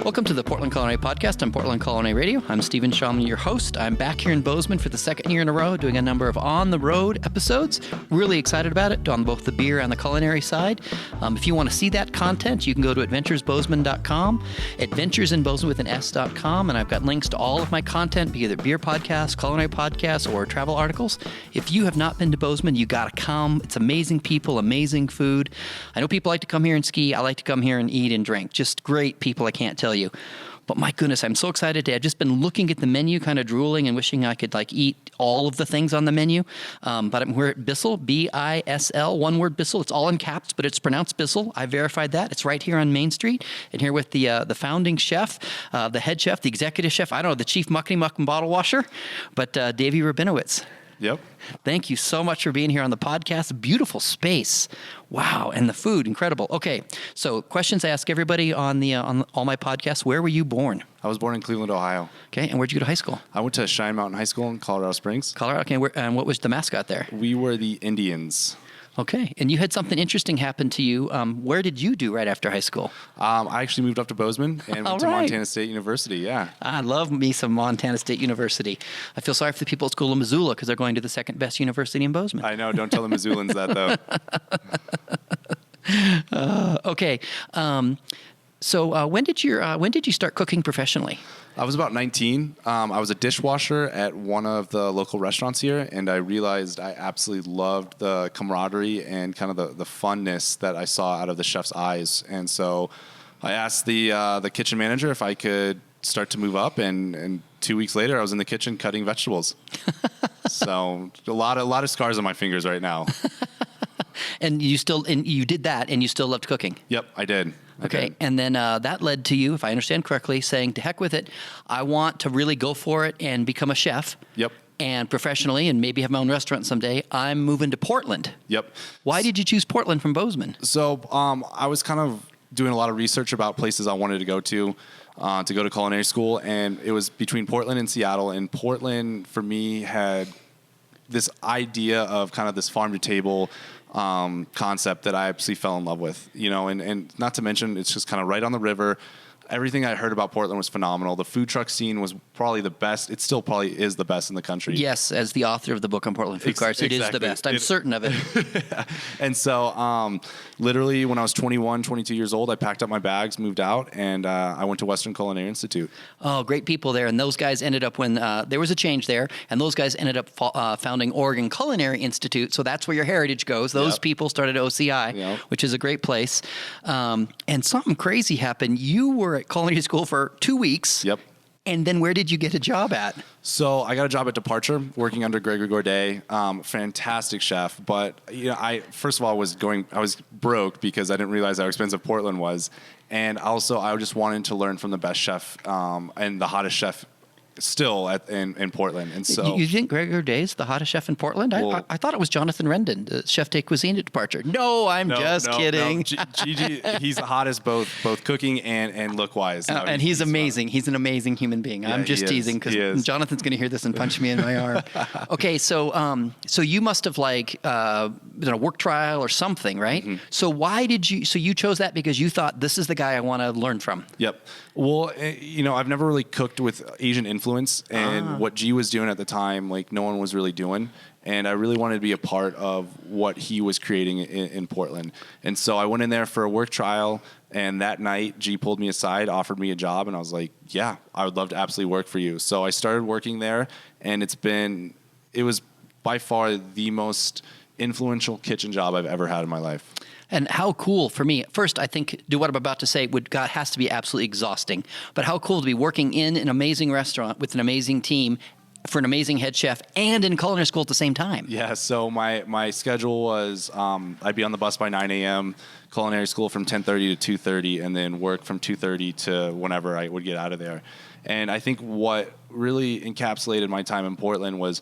Welcome to the Portland Culinary Podcast on Portland Culinary Radio. I'm Steven Shomler, your host. I'm back here in Bozeman for the second year in a row doing a number of on-the-road episodes. Really excited about it on both the beer and the culinary side. If you want to see that content, you can go to adventuresbozeman.com, adventuresinbozeman with an S.com, and I've got links to all of my content, be either beer podcasts, culinary podcasts, or travel articles. If you have not been to Bozeman, you got to come. It's amazing people, amazing food. I know people like to come here and ski. I like to come here and eat and drink. Just great people, I can't tell you. But my goodness, I'm so excited today. I've just been looking at the menu, kind of drooling and wishing I could eat all of the things on the menu. But we're at Bisl, B-I-S-L, one word Bisl. It's all in caps, but it's pronounced Bisl. I verified that. It's right here on Main Street. And here with the founding chef, the head chef, the executive chef, I don't know, the chief muckety muck and bottle washer, but Davey Rabinowitz. Yep. Thank you so much for being here on the podcast. Beautiful space. Wow. And the food, incredible. Okay. So questions I ask everybody on all my podcasts. Where were you born? I was born in Cleveland, Ohio. Okay. And where'd you go to high school? I went to Cheyenne Mountain High School in Colorado Springs. Colorado. Okay. And what was the mascot there? We were the Indians. Okay. And you had something interesting happen to you. Where did you do right after high school? I actually moved up to Bozeman and went to Montana State University. Yeah. I love me some Montana State University. I feel sorry for the people at School of Missoula because they're going to the second best university in Bozeman. I know. Don't tell the Missoulans that, though. Okay. So when did you start cooking professionally? I was about 19. I was a dishwasher at one of the local restaurants here, and I realized I absolutely loved the camaraderie and kind of the funness that I saw out of the chef's eyes. And so I asked the kitchen manager if I could start to move up, and 2 weeks later, I was in the kitchen cutting vegetables. So a lot of scars on my fingers right now. And you did that, and you still loved cooking. Yep, I did. Okay, and then that led to you, if I understand correctly, saying, to heck with it, I want to really go for it and become a chef. Yep. And professionally, and maybe have my own restaurant someday, I'm moving to Portland. Yep. Why did you choose Portland from Bozeman? So I was kind of doing a lot of research about places I wanted to go to culinary school, and it was between Portland and Seattle. And Portland, for me, had this idea of kind of this farm-to-table concept that I absolutely fell in love with, and not to mention it's just kind of right on the river. Everything I heard about Portland was phenomenal. The food truck scene was probably the best. It still probably is the best in the country. Yes, as the author of the book on Portland food carts, it is the best. I'm certain of it. And so literally when I was 21, 22 years old, I packed up my bags, moved out, and I went to Western Culinary Institute. Oh, great people there. And those guys ended up, when there was a change there, and those guys ended up founding Oregon Culinary Institute. So that's where your heritage goes. Those people started OCI, which is a great place. And something crazy happened. You were at culinary school for 2 weeks. Yep. And then where did you get a job at? So I got a job at Departure, working under Gregory Gourdet, fantastic chef. But I first of all I was broke because I didn't realize how expensive Portland was, and also I just wanted to learn from the best chef and the hottest chef still in Portland. And so you think Gregory Gourdet is the hottest chef in Portland? I thought it was Jonathan Rendon, the chef de cuisine at Departure. No, I'm just kidding. No. Gigi, he's the hottest both cooking and look wise. And he's amazing. He's an amazing human being. I'm just teasing because Jonathan's going to hear this and punch me in my arm. Okay, so you must have been a work trial or something, right? Mm-hmm. So why did you? So you chose that because you thought this is the guy I want to learn from. Yep. Well, I've never really cooked with Asian influence, and what G was doing at the time, no one was really doing. And I really wanted to be a part of what he was creating in Portland. And so I went in there for a work trial, and that night G pulled me aside, offered me a job, and I was like, yeah, I would love to absolutely work for you. So I started working there, and it was by far the most influential kitchen job I've ever had in my life. And how cool for me. First, I think what I'm about to say has to be absolutely exhausting. But how cool to be working in an amazing restaurant with an amazing team for an amazing head chef and in culinary school at the same time. Yeah, so my schedule was I'd be on the bus by 9 a.m., culinary school from 10:30 to 2:30, and then work from 2:30 to whenever I would get out of there. And I think what really encapsulated my time in Portland was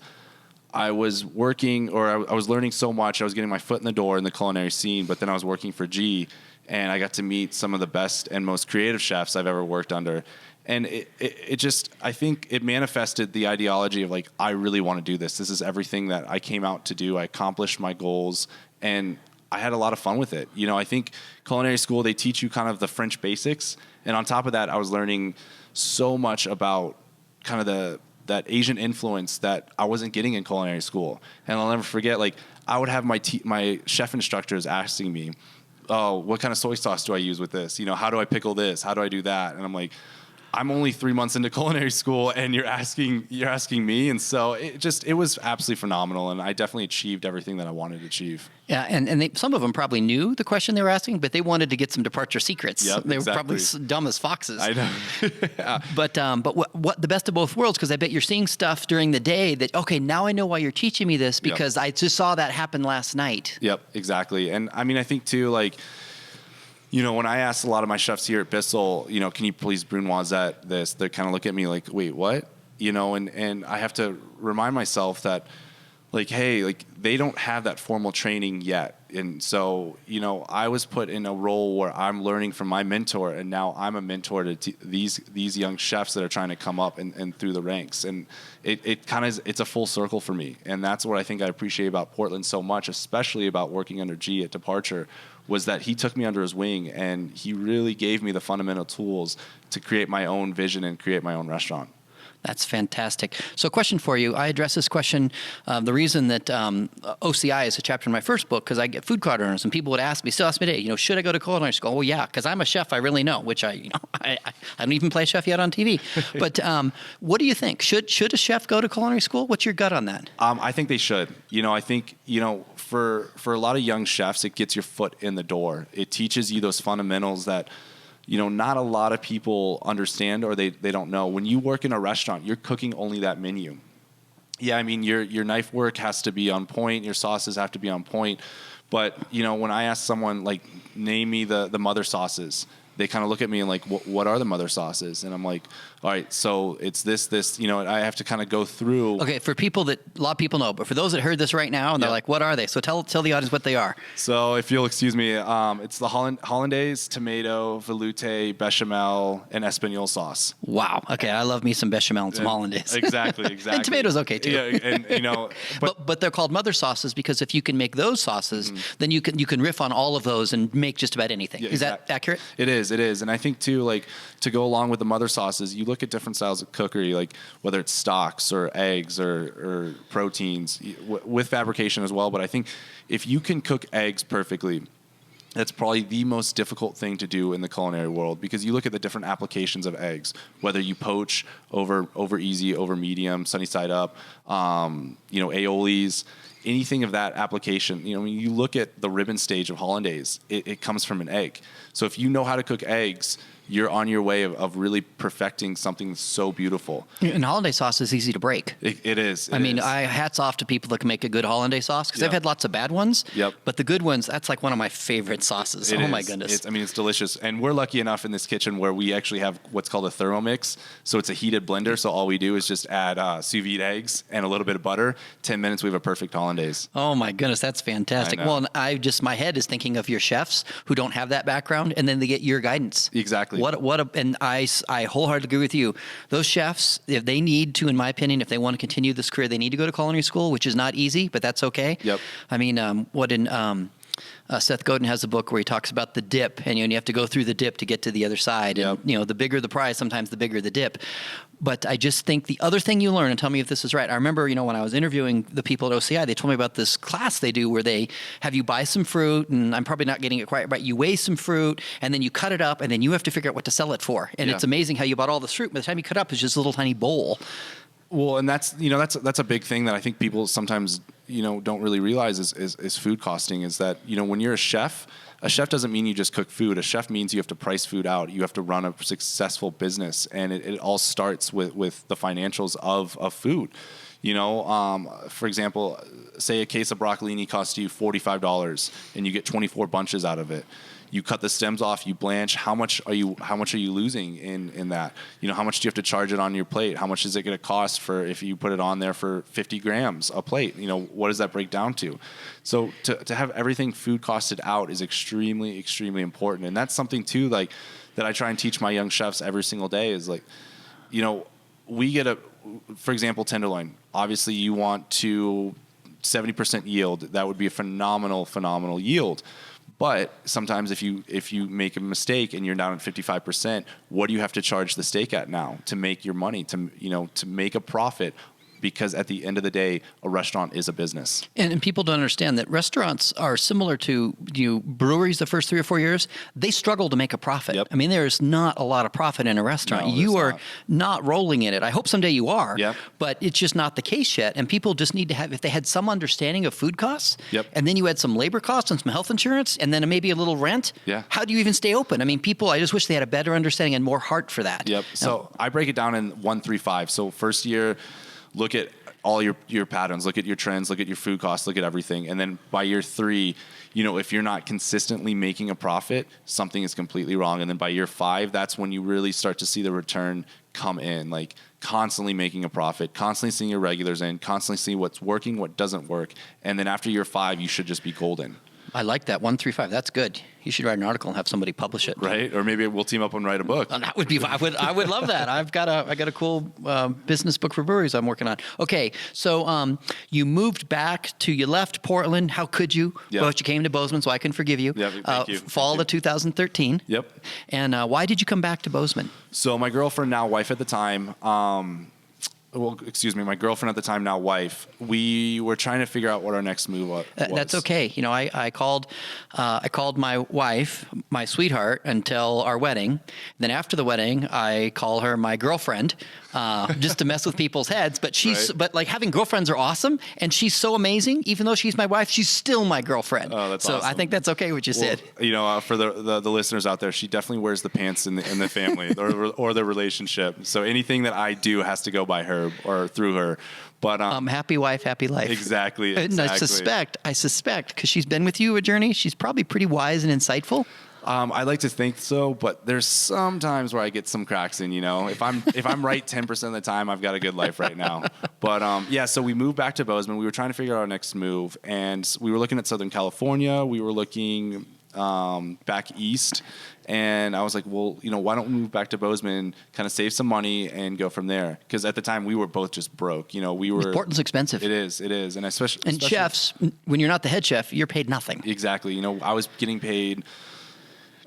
I was working, or I was learning so much. I was getting my foot in the door in the culinary scene, but then I was working for G, and I got to meet some of the best and most creative chefs I've ever worked under. And it just, I think it manifested the ideology of I really want to do this. This is everything that I came out to do. I accomplished my goals, and I had a lot of fun with it. I think culinary school, they teach you kind of the French basics. And on top of that, I was learning so much about kind of that Asian influence that I wasn't getting in culinary school. And I'll never forget, like, I would have my chef instructors asking me, oh, what kind of soy sauce do I use with this? How do I pickle this? How do I do that? And I'm like, I'm only 3 months into culinary school and you're asking me. And so it was absolutely phenomenal. And I definitely achieved everything that I wanted to achieve. Yeah. And some of them probably knew the question they were asking, but they wanted to get some departure secrets. Yep, they exactly. were probably dumb as foxes. I know. Yeah. But what the best of both worlds, because I bet you're seeing stuff during the day that, okay, now I know why you're teaching me this because I just saw that happen last night. Yep, exactly. And I mean, I think too, like, when I asked a lot of my chefs here at Bisl, can you please brunoise this? They kind of look at me like, wait, what? And I have to remind myself that, like, hey, like, they don't have that formal training yet. And so, I was put in a role where I'm learning from my mentor, and now I'm a mentor to these young chefs that are trying to come up and through the ranks. And it kind of it's a full circle for me. And that's what I think I appreciate about Portland so much, especially about working under G at Departure, was that he took me under his wing and he really gave me the fundamental tools to create my own vision and create my own restaurant. That's fantastic. So a question for you. I address this question, the reason that OCI is a chapter in my first book, because I get food card earners, and people would still ask me today, should I go to culinary school? Oh, yeah, because I'm a chef. I really know, which I don't even play chef yet on TV. But what do you think? Should a chef go to culinary school? What's your gut on that? I think they should. I think, for a lot of young chefs, it gets your foot in the door. It teaches you those fundamentals that not a lot of people understand or they don't know. When you work in a restaurant, you're cooking only that menu. Yeah, I mean, your knife work has to be on point. Your sauces have to be on point. But, when I ask someone, like, name me the mother sauces, they kind of look at me and like, what are the mother sauces? And I'm like, all right, so it's this, I have to kind of go through. Okay, for people that a lot of people know, but for those that heard this right now and they're like, what are they? So tell the audience what they are. So if you'll excuse me, it's the hollandaise, tomato, velouté, bechamel, and espagnole sauce. Wow. Okay, I love me some bechamel and some hollandaise. Exactly. And tomatoes okay too. Yeah, and but they're called mother sauces because if you can make those sauces, then you can riff on all of those and make just about anything. Is that accurate? It is. And I think too, like, to go along with the mother sauces, you look at different styles of cookery, like whether it's stocks or eggs or proteins with fabrication as well. But I think if you can cook eggs perfectly, that's probably the most difficult thing to do in the culinary world, because you look at the different applications of eggs, whether you poach over easy, over medium, sunny side up, aiolis, anything of that application. When you look at the ribbon stage of hollandaise, it comes from an egg. So if you know how to cook eggs, you're on your way of really perfecting something so beautiful. And hollandaise sauce is easy to break. It is. I mean, hats off to people that can make a good hollandaise sauce, because I've had lots of bad ones. Yep. But the good ones, that's like one of my favorite sauces. My goodness. It's delicious. And we're lucky enough in this kitchen where we actually have what's called a Thermomix. So it's a heated blender. So all we do is just add sous vide eggs and a little bit of butter. 10 minutes, we have a perfect hollandaise. Oh my goodness, that's fantastic. Well, and my head is thinking of your chefs who don't have that background, and then they get your guidance. Exactly. And I wholeheartedly agree with you. Those chefs, if they need to, in my opinion, if they want to continue this career, they need to go to culinary school, which is not easy, but that's okay. Yep. I mean, Seth Godin has a book where he talks about the dip, and you have to go through the dip to get to the other side. Yep. And the bigger the prize, sometimes the bigger the dip. But I just think the other thing you learn, and tell me if this is right. I remember, when I was interviewing the people at OCI, they told me about this class they do where they have you buy some fruit, and I'm probably not getting it quite right. You weigh some fruit, and then you cut it up, and then you have to figure out what to sell it for. And it's amazing how you bought all this fruit. By the time you cut up, it's just a little tiny bowl. Well, and that's a big thing that I think people sometimes don't really realize is food costing. Is that when you're a chef doesn't mean you just cook food. A chef means you have to price food out. You have to run a successful business, and it all starts with the financials of food. For example, say a case of broccolini costs you $45 and you get 24 bunches out of it. You cut the stems off, you blanch. How much are you losing in that? How much do you have to charge it on your plate? How much is it going to cost for if you put it on there for 50 grams a plate? What does that break down to? So to have everything food costed out is extremely, extremely important. And that's something too, like, that I try and teach my young chefs every single day is like, we get for example, tenderloin. Obviously you want to 70% yield, that would be a phenomenal yield. But sometimes if you make a mistake and you're down at 55%, what do you have to charge the steak at now to make your money, to make a profit? Because at the end of the day, a restaurant is a business. And people don't understand that restaurants are similar to breweries the first 3 or 4 years. They struggle to make a profit. Yep. I mean, there's not a lot of profit in a restaurant. No, you are not rolling in it. I hope someday you are, Yep. but it's just not the case yet. And people just need to have, if they had some understanding of food costs, Yep. and then you had some labor costs and some health insurance, and then maybe a little rent, Yeah. how do you even stay open? I mean, I just wish they had a better understanding and more heart for that. Yep. So I break it down in 1, 3, 5. So first year, look at all your patterns, look at your trends, look at your food costs, look at everything. And then by year 3, if you're not consistently making a profit, something is completely wrong. And then by year 5, that's when you really start to see the return come in, like constantly making a profit, constantly seeing your regulars in, constantly seeing what's working, what doesn't work. And then after year 5, you should just be golden. I like that. 1, 3, 5. That's good. You should write an article and have somebody publish it. Right? Or maybe we'll team up and write a book. That would be. I would love that. I got a cool business book for breweries I'm working on. Okay, so you moved back you left Portland. How could you? Yep. But you came to Bozeman, so I can forgive you. Yep, thank you. Fall of 2013. Yep. And why did you come back to Bozeman? So my girlfriend, now wife at the time, my girlfriend at the time, now wife, we were trying to figure out what our next move was. That's okay. I called my wife, my sweetheart, until our wedding. Then after the wedding, I call her my girlfriend, just to mess with people's heads. But having girlfriends are awesome, and she's so amazing. Even though she's my wife, she's still my girlfriend. Oh, that's so awesome. I think that's okay what you said. For the listeners out there, she definitely wears the pants in the family or the relationship. So anything that I do has to go by her or through her. But happy wife, happy life. Exactly. And I suspect, because she's been with you a journey, she's probably pretty wise and insightful. I like to think so, but there's some times where I get some cracks in. If I'm right 10% of the time, I've got a good life right now. But so we moved back to Bozeman. We were trying to figure out our next move, and we were looking at Southern California. We were looking back east. And I was like, well, why don't we move back to Bozeman, kind of save some money and go from there? Because at the time we were both just broke. Portland's expensive. It is, and especially chefs, when you're not the head chef, you're paid nothing. Exactly. I was getting paid.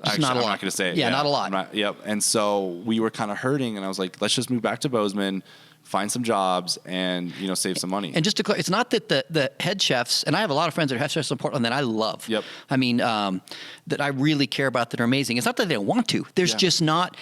Just not a lot. I'm not going to say it. Yeah, not a lot. Yep. And so we were kind of hurting, and I was like, let's just move back to Bozeman, find some jobs, and save some money. And just to clarify, it's not that the head chefs, and I have a lot of friends that are head chefs in Portland that I love. Yep. I mean, that I really care about, that are amazing. It's not that they don't want to. There's just not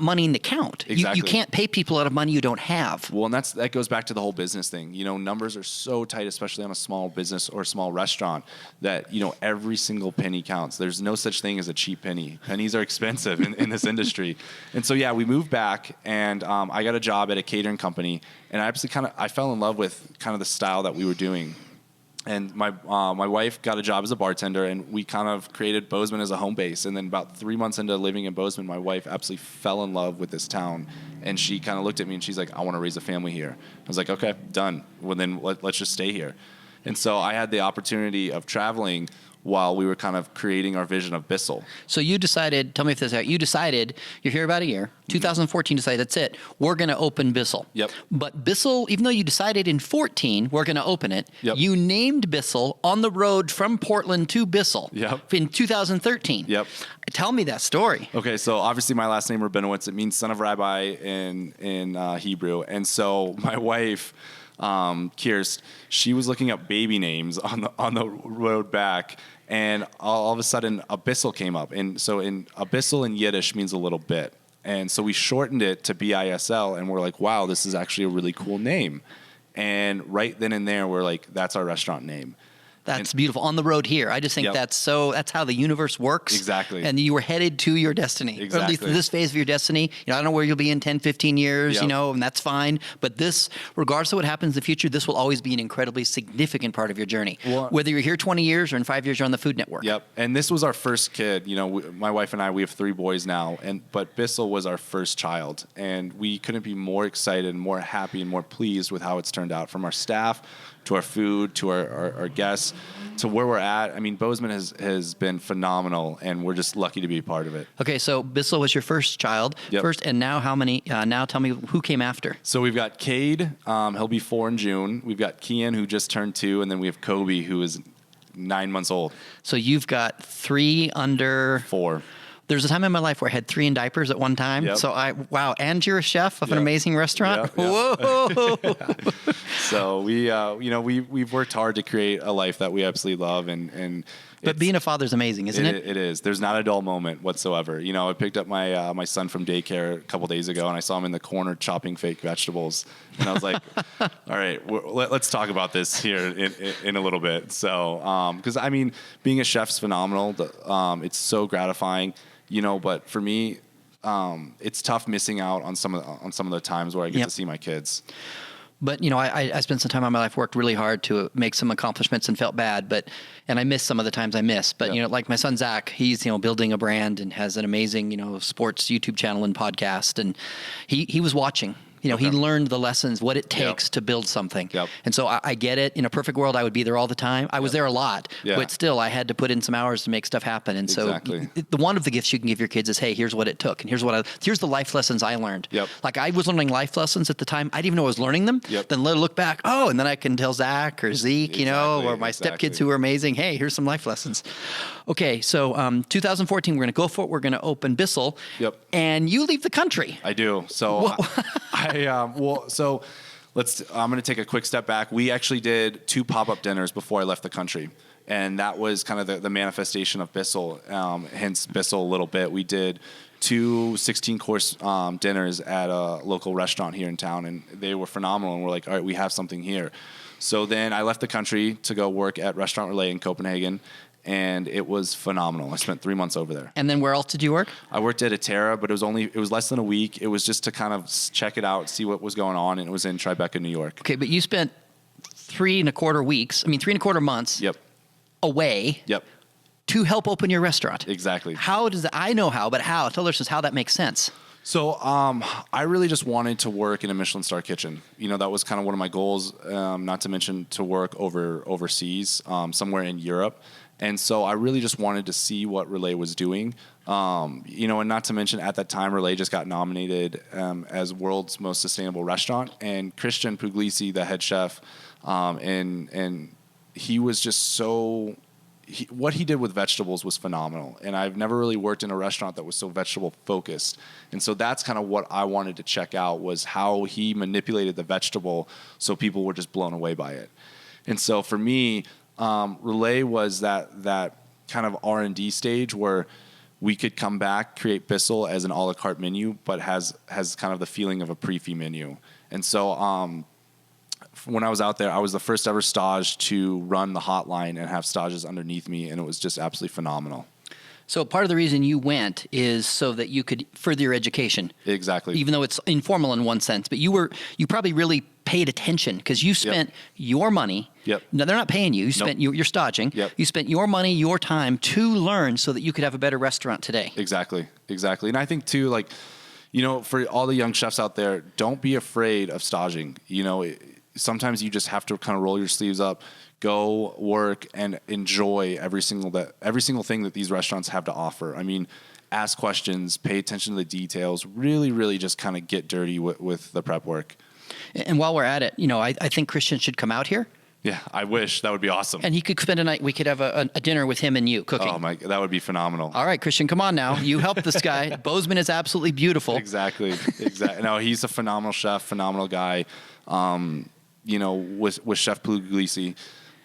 money in the count. Exactly. You can't pay people out of money you don't have. Well, and that goes back to the whole business thing. Numbers are so tight, especially on a small business or a small restaurant, that every single penny counts. There's no such thing as a cheap penny. Pennies are expensive in this industry. And so we moved back, and I got a job at a catering company, and I fell in love with kind of the style that we were doing. And my wife got a job as a bartender, and we kind of created Bozeman as a home base. And then about 3 months into living in Bozeman, my wife absolutely fell in love with this town. And she kind of looked at me and she's like, I want to raise a family here. I was like, okay, done. Well, then let's just stay here. And so I had the opportunity of traveling while we were kind of creating our vision of Bisl. So you decided, tell me if this is out, you're here about a year, 2014, decided that's it, we're going to open Bisl. Yep. But Bisl, even though you decided in 14, we're going to open it, yep. You named Bisl on the road from Portland to Bisl yep. in 2013. Yep. Tell me that story. Okay, so obviously my last name Rabinowitz, it means son of rabbi in Hebrew. And so my wife, Kirst, she was looking up baby names on the road back, and all of a sudden a Bisl came up. And so a Bisl in Yiddish means a little bit. And so we shortened it to Bisl, and we're like, wow, this is actually a really cool name. And right then and there, we're like, that's our restaurant name. That's beautiful. On the road here. I just think yep. that's how the universe works. Exactly. And you were headed to your destiny. Exactly. Or at least this phase of your destiny. I don't know where you'll be in 10, 15 years, yep. And that's fine. But this, regardless of what happens in the future, this will always be an incredibly significant part of your journey. Well, whether you're here 20 years or in 5 years you're on the Food Network. Yep. And this was our first kid. My wife and I, we have 3 boys now. But Bisl was our first child. And we couldn't be more excited, more happy, and more pleased with how it's turned out, from our staff to our food, to our guests, to where we're at. I mean, Bozeman has been phenomenal, and we're just lucky to be a part of it. Okay, so Bisl was your first child, and now how many? Now tell me who came after. So we've got Cade, he'll be 4 in June. We've got Kian, who just turned 2, and then we have Kobe, who is 9 months old. So you've got 3 under 4. There's a time in my life where I had 3 in diapers at one time. Yep. So and you're a chef of an amazing restaurant. Yep. Whoa! So we've worked hard to create a life that we absolutely love, and but being a father is amazing, isn't it? It is. There's not a dull moment whatsoever. You know, I picked up my son from daycare a couple days ago, and I saw him in the corner chopping fake vegetables, and I was like, "All right, let's talk about this here in a little bit." So, because I mean, being a chef's phenomenal. It's so gratifying, you know. But for me, it's tough missing out on some of the times where I get to see my kids. But, you know, I spent some time in my life, worked really hard to make some accomplishments and felt bad, and I missed some of the times I missed. But, you know, like my son, Zach, he's, you know, building a brand and has an amazing, you know, sports YouTube channel and podcast. And he was watching. You know, he learned the lessons, what it takes to build something. And so I get it. In a perfect world, I would be there all the time. I was there a lot, but still I had to put in some hours to make stuff happen. And so one of the gifts you can give your kids is, hey, here's what it took. And here's the life lessons I learned. Like I was learning life lessons at the time. I didn't even know I was learning them. Then look back, and then I can tell Zach or Zeke, you know, or my stepkids who are amazing, hey, here's some life lessons. Okay, so 2014, we're going to go for it. We're going to open Bisl. And you leave the country. I do. So I'm going to take a quick step back. We actually did 2 pop-up dinners before I left the country, and that was kind of the manifestation of Bisl, hence Bisl a little bit. We did 2 16-course dinners at a local restaurant here in town, and they were phenomenal, and we're like, all right, we have something here. So then I left the country to go work at Restaurant Relay in Copenhagen, and it was phenomenal. I spent 3 months over there. And then where else did you work? I worked at Atera, but it was less than a week. It was just to kind of check it out, see what was going on, and it was in Tribeca, New York. Okay, but you spent 3.25 months away to help open your restaurant. Exactly. How does that, I know how, but how? Tell us how that makes sense. So I really just wanted to work in a Michelin star kitchen. You know, that was kind of one of my goals, not to mention to work overseas, somewhere in Europe. And so I really just wanted to see what Relay was doing. You know, and not to mention at that time, Relay just got nominated as world's most sustainable restaurant. And Christian Puglisi, the head chef, and he was just so... what he did with vegetables was phenomenal. And I've never really worked in a restaurant that was so vegetable focused. And so that's kind of what I wanted to check out, was how he manipulated the vegetable so people were just blown away by it. And so for me... Relay was that kind of R&D stage where we could come back, create Bisl as an a la carte menu, but has kind of the feeling of a pre-fee menu. And so when I was out there, I was the first ever stage to run the hotline and have stages underneath me, and it was just absolutely phenomenal. So part of the reason you went is so that you could further your education. Exactly. Even though it's informal in one sense, but you probably really paid attention because you spent your money. No, they're not paying you. You spent you're staging. You spent your money, your time to learn so that you could have a better restaurant today. Exactly. And I think too, like, you know, for all the young chefs out there, don't be afraid of staging. You know, sometimes you just have to kind of roll your sleeves up, go work, and enjoy every single thing that these restaurants have to offer. I mean, ask questions, pay attention to the details, really, really just kind of get dirty with the prep work. And while we're at it, you know, I think Christian should come out here. Yeah, I wish. That would be awesome. And he could spend a night. We could have a dinner with him and you cooking. Oh my, that would be phenomenal. All right, Christian, come on now. You help this guy. Bozeman is absolutely beautiful. Exactly. No, he's a phenomenal chef, phenomenal guy. You know, with Chef Puglisi,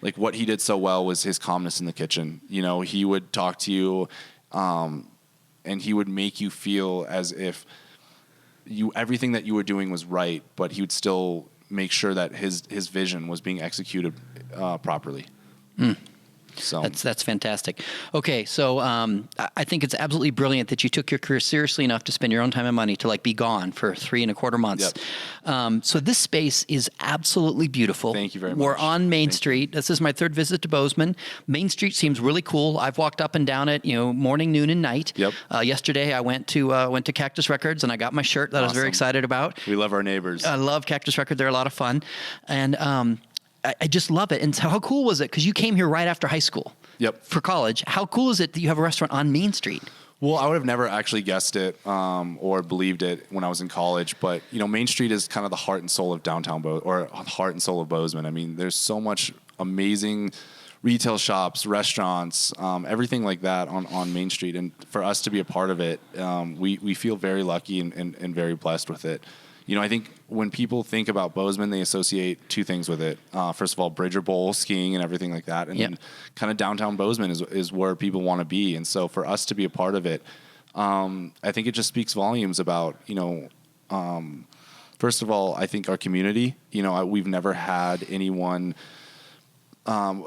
like what he did so well was his calmness in the kitchen. You know, he would talk to you, and he would make you feel as if everything that you were doing was right, but he would still make sure that his vision was being executed properly. So that's fantastic. Okay, so I think it's absolutely brilliant that you took your career seriously enough to spend your own time and money to be gone for 3.25 months. So this space is absolutely beautiful. Thank you very much. We're on Main Street. This is my 3rd visit to Bozeman. Main Street seems really cool. I've walked up and down it, you know, morning, noon, and night. Yesterday I went to Cactus Records and I got my shirt that I was very excited about. We love our neighbors. I love Cactus Records. They're a lot of fun. And I just love it. And so how cool was it? Because you came here right after high school. Yep. For college. How cool is it that you have a restaurant on Main Street? Well, I would have never actually guessed it or believed it when I was in college. But, Main Street is kind of the heart and soul of downtown or heart and soul of Bozeman. I mean, there's so much amazing retail shops, restaurants, everything like that on Main Street. And for us to be a part of it, we feel very lucky and very blessed with it. I think when people think about Bozeman, they associate two things with it. First of all, Bridger Bowl, skiing and everything like that. And then kind of downtown Bozeman is where people want to be. And so for us to be a part of it, I think it just speaks volumes about, first of all, I think our community, we've never had anyone...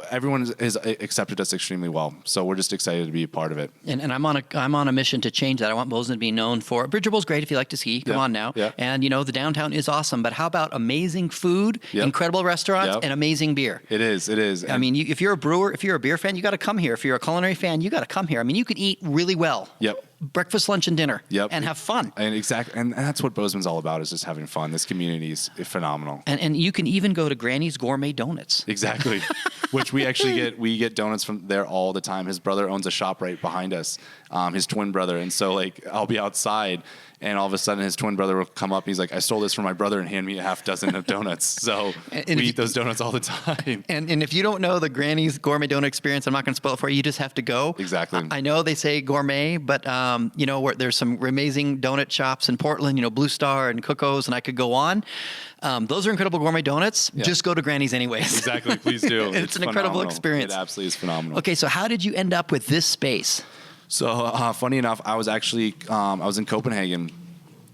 everyone has accepted us extremely well, so we're just excited to be a part of it. And I'm on a mission to change that. I want Bozeman to be known for Bridger Bowl's great if you like to ski. Come on now. Yeah. And the downtown is awesome, but how about amazing food, incredible restaurants, and amazing beer? It is. I mean, if you're a brewer, if you're a beer fan, you got to come here. If you're a culinary fan, you got to come here. I mean, you can eat really well. Yep. Breakfast, lunch, and dinner. Yep. And have fun. And exactly, and that's what Bozeman's all about, is just having fun. This community is phenomenal. And you can even go to Granny's Gourmet Donuts. Exactly. Which we actually get donuts from there all the time. His brother owns a shop right behind us, his twin brother. And so I'll be outside and all of a sudden his twin brother will come up and he's like, I stole this from my brother, and hand me a half dozen of donuts. So we eat those donuts all the time. And if you don't know the Granny's Gourmet Donut experience, I'm not going to spoil it for you. You just have to go. Exactly. I know they say gourmet, but where there's some amazing donut shops in Portland, Blue Star and Coco's, and I could go on. Those are incredible gourmet donuts. Yeah. Just go to Granny's anyways. Exactly. Please do. It's an incredible experience. It absolutely is phenomenal. Okay, so how did you end up with this space? So funny enough, I was actually I was in Copenhagen,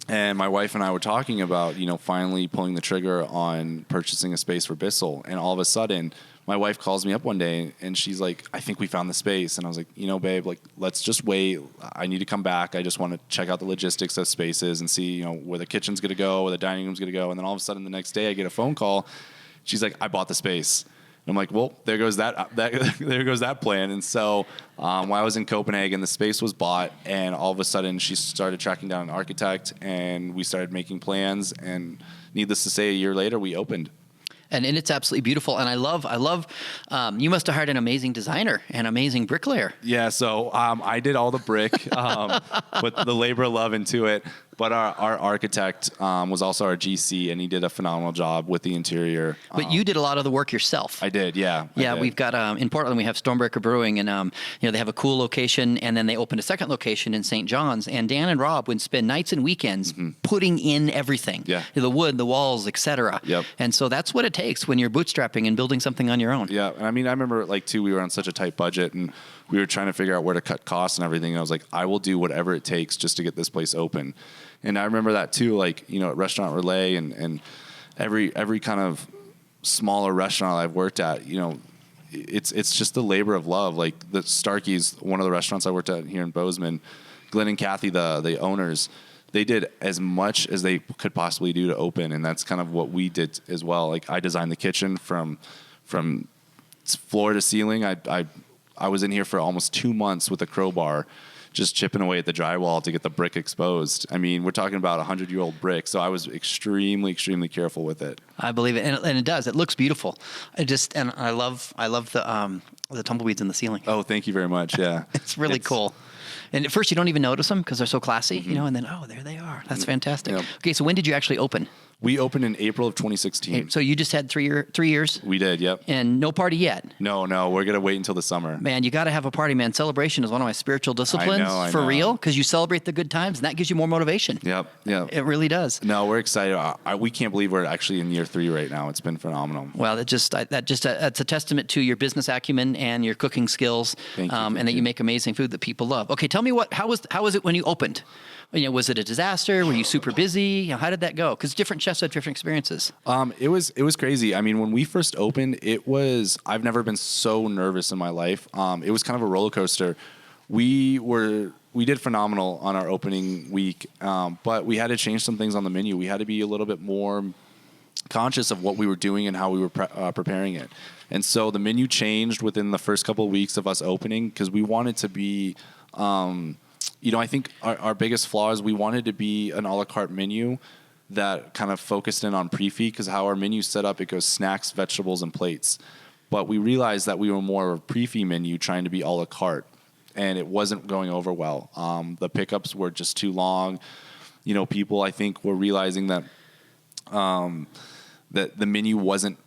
and my wife and I were talking about finally pulling the trigger on purchasing a space for Bisl, and all of a sudden my wife calls me up one day and she's like, I think we found the space. And I was like, babe, let's just wait. I need to come back. I just want to check out the logistics of spaces and see, where the kitchen's going to go, where the dining room's going to go. And then all of a sudden the next day I get a phone call. She's like, I bought the space. And I'm like, well, there goes that plan. And so while I was in Copenhagen, the space was bought, and all of a sudden she started tracking down an architect, and we started making plans. And needless to say, a year later, we opened. And it's absolutely beautiful. And I love. You must have hired an amazing designer and amazing bricklayer. Yeah. So I did all the brick, put the labor of love into it. But our architect was also our GC, and he did a phenomenal job with the interior. But you did a lot of the work yourself. I did, yeah. Yeah, we've got in Portland, we have Stormbreaker Brewing, and they have a cool location, and then they opened a second location in St. John's. And Dan and Rob would spend nights and weekends putting in everything, the wood, the walls, etc. Yep. And so that's what it takes when you're bootstrapping and building something on your own. Yeah, and I mean, I remember we were on such a tight budget, and we were trying to figure out where to cut costs and everything. And I was like, I will do whatever it takes just to get this place open. And I remember that too, at Restaurant Relay and every kind of smaller restaurant I've worked at, it's just the labor of love. Like the Starkey's, one of the restaurants I worked at here in Bozeman, Glenn and Kathy, the owners, they did as much as they could possibly do to open. And that's kind of what we did as well. Like I designed the kitchen from floor to ceiling. I was in here for almost 2 months with a crowbar, just chipping away at the drywall to get the brick exposed. I mean, we're talking about 100-year-old brick, so I was extremely, extremely careful with it. I believe it, and it does. It looks beautiful. And I love the tumbleweeds in the ceiling. Oh, thank you very much. Yeah, it's really cool. And at first, you don't even notice them because they're so classy, and then there they are. That's fantastic. Yep. Okay, so when did you actually open? We opened in April of 2016. So you just had 3 years? We did, yep. And no party yet? No, we're going to wait until the summer. Man, you got to have a party, man. Celebration is one of my spiritual disciplines. I know. For real, because you celebrate the good times, and that gives you more motivation. Yep. It really does. No, we're excited. We can't believe we're actually in year 3 right now. It's been phenomenal. Well, that's a testament to your business acumen and your cooking skills, thank you. And that you make amazing food that people love. Okay, tell me how was it when you opened? Was it a disaster? Were you super busy? How did that go? Because different chefs have different experiences. It was crazy. I mean, when we first opened, I've never been so nervous in my life. It was kind of a roller coaster. We did phenomenal on our opening week, but we had to change some things on the menu. We had to be a little bit more conscious of what we were doing and how we were preparing it. And so the menu changed within the first couple of weeks of us opening because we wanted to be... I think our biggest flaw is we wanted to be an a la carte menu, that kind of focused in on pre-feed, because how our menu's set up, it goes snacks, vegetables, and plates. But we realized that we were more of a pre-feed menu trying to be a la carte, and it wasn't going over well. The pickups were just too long. People, I think, were realizing that that the menu wasn't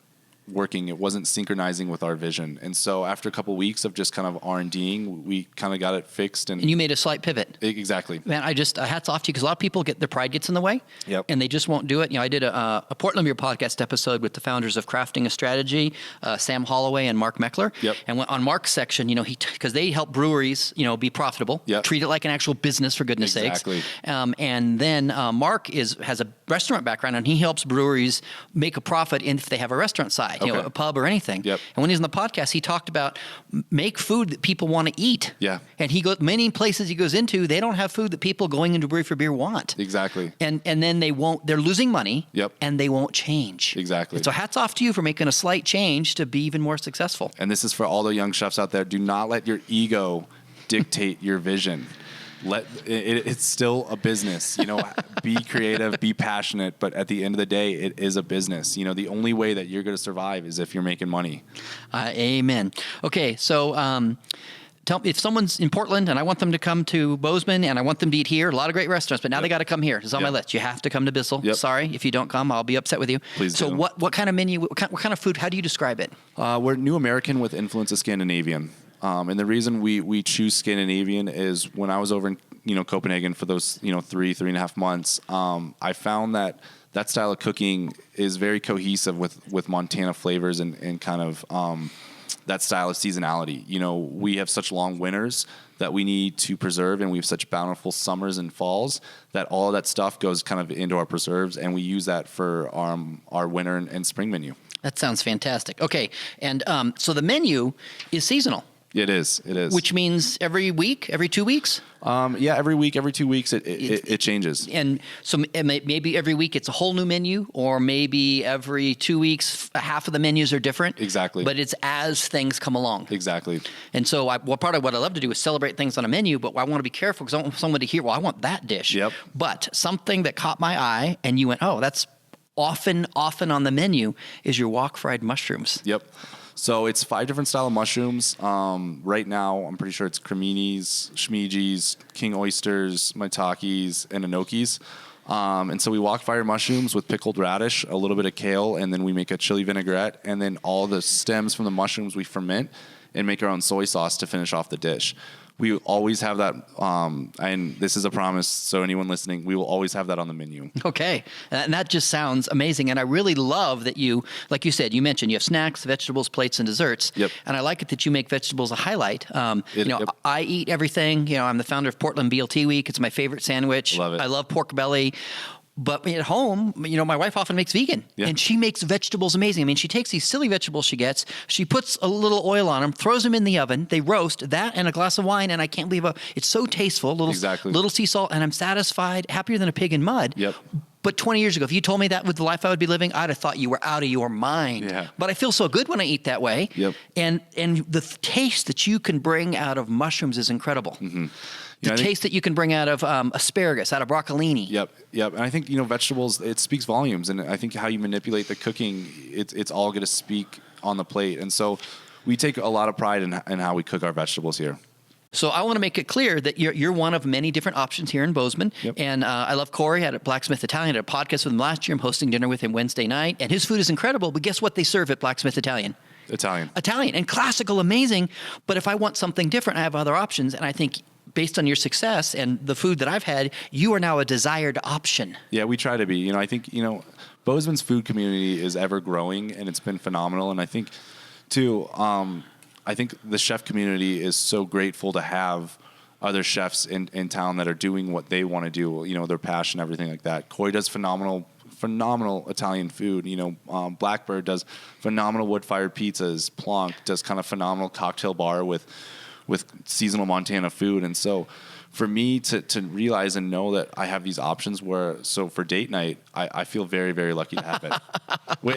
working. It wasn't synchronizing with our vision. And so after a couple of weeks of just kind of R&Ding, we kind of got it fixed. And you made a slight pivot. Exactly. Man, hats off to you, because a lot of people their pride gets in the way. Yep. And they just won't do it. I did a Portland Culinary Podcast episode with the founders of Crafting a Strategy, Sam Holloway and Mark Meckler. Yep. And on Mark's section, because they help breweries, be profitable, yep. treat it like an actual business, for goodness Exactly. sakes. And then Mark has a restaurant background, and he helps breweries make a profit if they have a restaurant side, Okay. a pub or anything. Yep. And when he was on the podcast, he talked about make food that people want to eat. Yeah. And many places he goes into, they don't have food that people going into brewery for beer want. Exactly. And then they're losing money. Yep. And they won't change. Exactly. And so hats off to you for making a slight change to be even more successful. And this is for all the young chefs out there. Do not let your ego dictate your vision. It's still a business. Be creative, be passionate, but at the end of the day, it is a business. The only way that you're going to survive is if you're making money. Amen. Okay, so tell me, if someone's in Portland and I want them to come to Bozeman and I want them to eat here, a lot of great restaurants, but now they got to come here. It's on my list. You have to come to Bisl. Yep. Sorry, if you don't come, I'll be upset with you. Please so do. what kind of menu, what kind of food, how do you describe it? We're New American with influence of Scandinavian. And the reason we choose Scandinavian is when I was over in Copenhagen for those 3.5 months, I found that style of cooking is very cohesive with Montana flavors and kind of that style of seasonality. We have such long winters that we need to preserve, and we have such bountiful summers and falls that all of that stuff goes kind of into our preserves, and we use that for our winter and spring menu. That sounds fantastic. Okay, and so the menu is seasonal. It is. Which means every week, every 2 weeks? Every week, every 2 weeks, it changes. And so maybe every week it's a whole new menu, or maybe every 2 weeks, half of the menus are different. Exactly. But it's as things come along. Exactly. And so part of what I love to do is celebrate things on a menu, but I want to be careful because I want someone to hear, well, I want that dish. Yep. But something that caught my eye and you went, oh, that's often on the menu is your wok fried mushrooms. Yep. So it's 5 different style of mushrooms. Right now, I'm pretty sure it's creminis, shmijis, king oysters, maitakes, and enokis. And so we wok fire mushrooms with pickled radish, a little bit of kale, and then we make a chili vinaigrette. And then all the stems from the mushrooms we ferment and make our own soy sauce to finish off the dish. We always have that, and this is a promise, so anyone listening, we will always have that on the menu. Okay, and that just sounds amazing, and I really love that you, like you said, you mentioned you have snacks, vegetables, plates, and desserts. Yep. And I like it that you make vegetables a highlight. Yep. I eat everything. I'm the founder of Portland BLT Week. It's my favorite sandwich. Love it. I love pork belly. But at home, my wife often makes vegan, and she makes vegetables amazing. I mean, she takes these silly vegetables she gets, she puts a little oil on them, throws them in the oven, they roast that and a glass of wine, and I can't believe it's so tasteful, little sea salt, and I'm satisfied, happier than a pig in mud. Yep. But 20 years ago, if you told me that with the life I would be living, I'd have thought you were out of your mind. Yeah. But I feel so good when I eat that way. Yep. And the taste that you can bring out of mushrooms is incredible. Mm-hmm. The taste that you can bring out of asparagus, out of broccolini. Yep. And I think, vegetables, it speaks volumes. And I think how you manipulate the cooking, it's all going to speak on the plate. And so we take a lot of pride in how we cook our vegetables here. So I want to make it clear that you're one of many different options here in Bozeman. Yep. And I love Corey at Blacksmith Italian. I did a podcast with him last year. I'm hosting dinner with him Wednesday night. And his food is incredible. But guess what they serve at Blacksmith Italian? Italian and classical, amazing. But if I want something different, I have other options. And I think based on your success and the food that I've had, you are now a desired option. Yeah, we try to be. I think, Bozeman's food community is ever growing, and it's been phenomenal. And I think, too, I think the chef community is so grateful to have other chefs in town that are doing what they want to do, their passion, everything like that. Corey does phenomenal Italian food. Blackbird does phenomenal wood-fired pizzas. Plonk does kind of phenomenal cocktail bar with seasonal Montana food. And so for me to realize and know that I have these options so for date night, I feel very, very lucky to have it.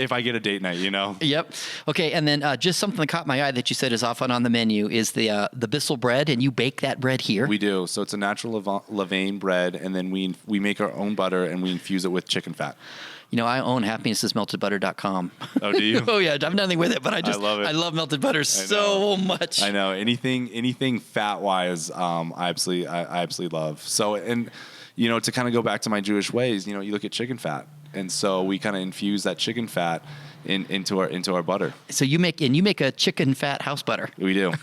If I get a date night, Yep. Okay. And then just something that caught my eye that you said is often on the menu is the Bisl bread, and you bake that bread here. We do. So it's a natural levain bread, and then we make our own butter and we infuse it with chicken fat. I own happinessismeltedbutter.com. Oh, do you? Oh, yeah. I've nothing with it, but I love it. I love melted butter so much. I know. Anything fat-wise, I absolutely love. So, and, to kind of go back to my Jewish ways, you look at chicken fat. And so we kind of infuse that chicken fat into our butter. So you make a chicken fat house butter. We do.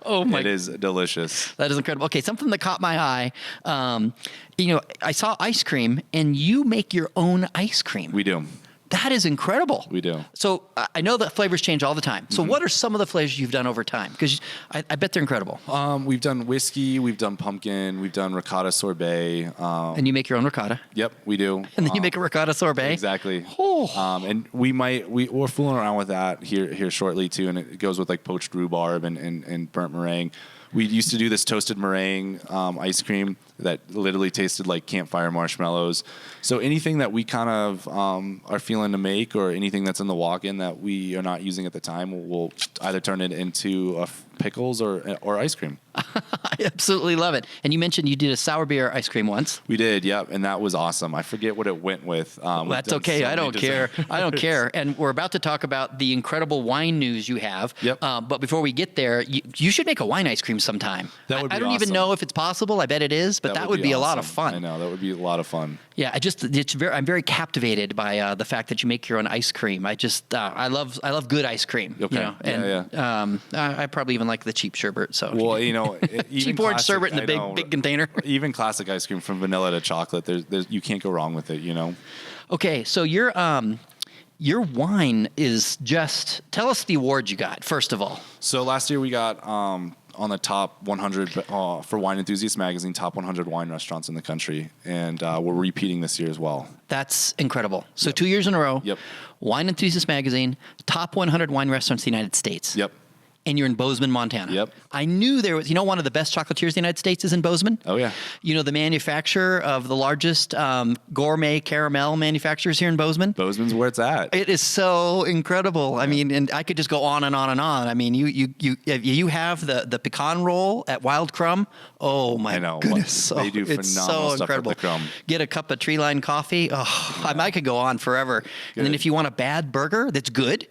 Oh my! It is delicious. That is incredible. Okay, something that caught my eye. I saw ice cream, and you make your own ice cream. We do. That is incredible. We do. So I know that flavors change all the time. So what are some of the flavors you've done over time? Because I bet they're incredible. We've done whiskey. We've done pumpkin. We've done ricotta sorbet. And you make your own ricotta? Yep, we do. And then you make a ricotta sorbet? Exactly. Oh. And we're fooling around with that here shortly too. And it goes with like poached rhubarb and burnt meringue. We used to do this toasted meringue ice cream that literally tasted like campfire marshmallows. So anything that we kind of are feeling to make, or anything that's in the walk-in that we are not using at the time, we'll either turn it into pickles or ice cream. I absolutely love it. And you mentioned you did a sour beer ice cream once. We did, yep, and that was awesome. I forget what it went with. That's okay. I don't care. I don't care. And we're about to talk about the incredible wine news you have. Yep. But before we get there, you should make a wine ice cream sometime. That would be awesome. I don't even know if it's possible. I bet it is, but that would be awesome. A lot of fun. I know, that would be a lot of fun. Yeah, I'm very captivated by the fact that you make your own ice cream. I love good ice cream. Okay. And I probably even like the cheap sherbet. So cheap orange sherbet in the big container. Even classic ice cream, from vanilla to chocolate, you can't go wrong with it. Okay, so your wine is just. Tell us the awards you got first of all. So last year we got on the top 100 for Wine Enthusiast magazine, top 100 wine restaurants in the country, and we're repeating this year as well. That's incredible. So 2 years in a row. Yep. Wine Enthusiast magazine, top 100 wine restaurants in the United States. Yep. And you're in Bozeman, Montana. Yep. I knew there was, one of the best chocolatiers in the United States is in Bozeman. Oh, yeah. The manufacturer of the largest gourmet caramel manufacturers here in Bozeman. Bozeman's where it's at. It is so incredible. Yeah. I mean, and I could just go on and on and on. I mean, you have the pecan roll at Wild Crumb. Oh, my goodness. They do phenomenal stuff incredible. With the crumb. Get a cup of tree line coffee. Oh, yeah. I could go on forever. Good. And then if you want a bad burger that's good,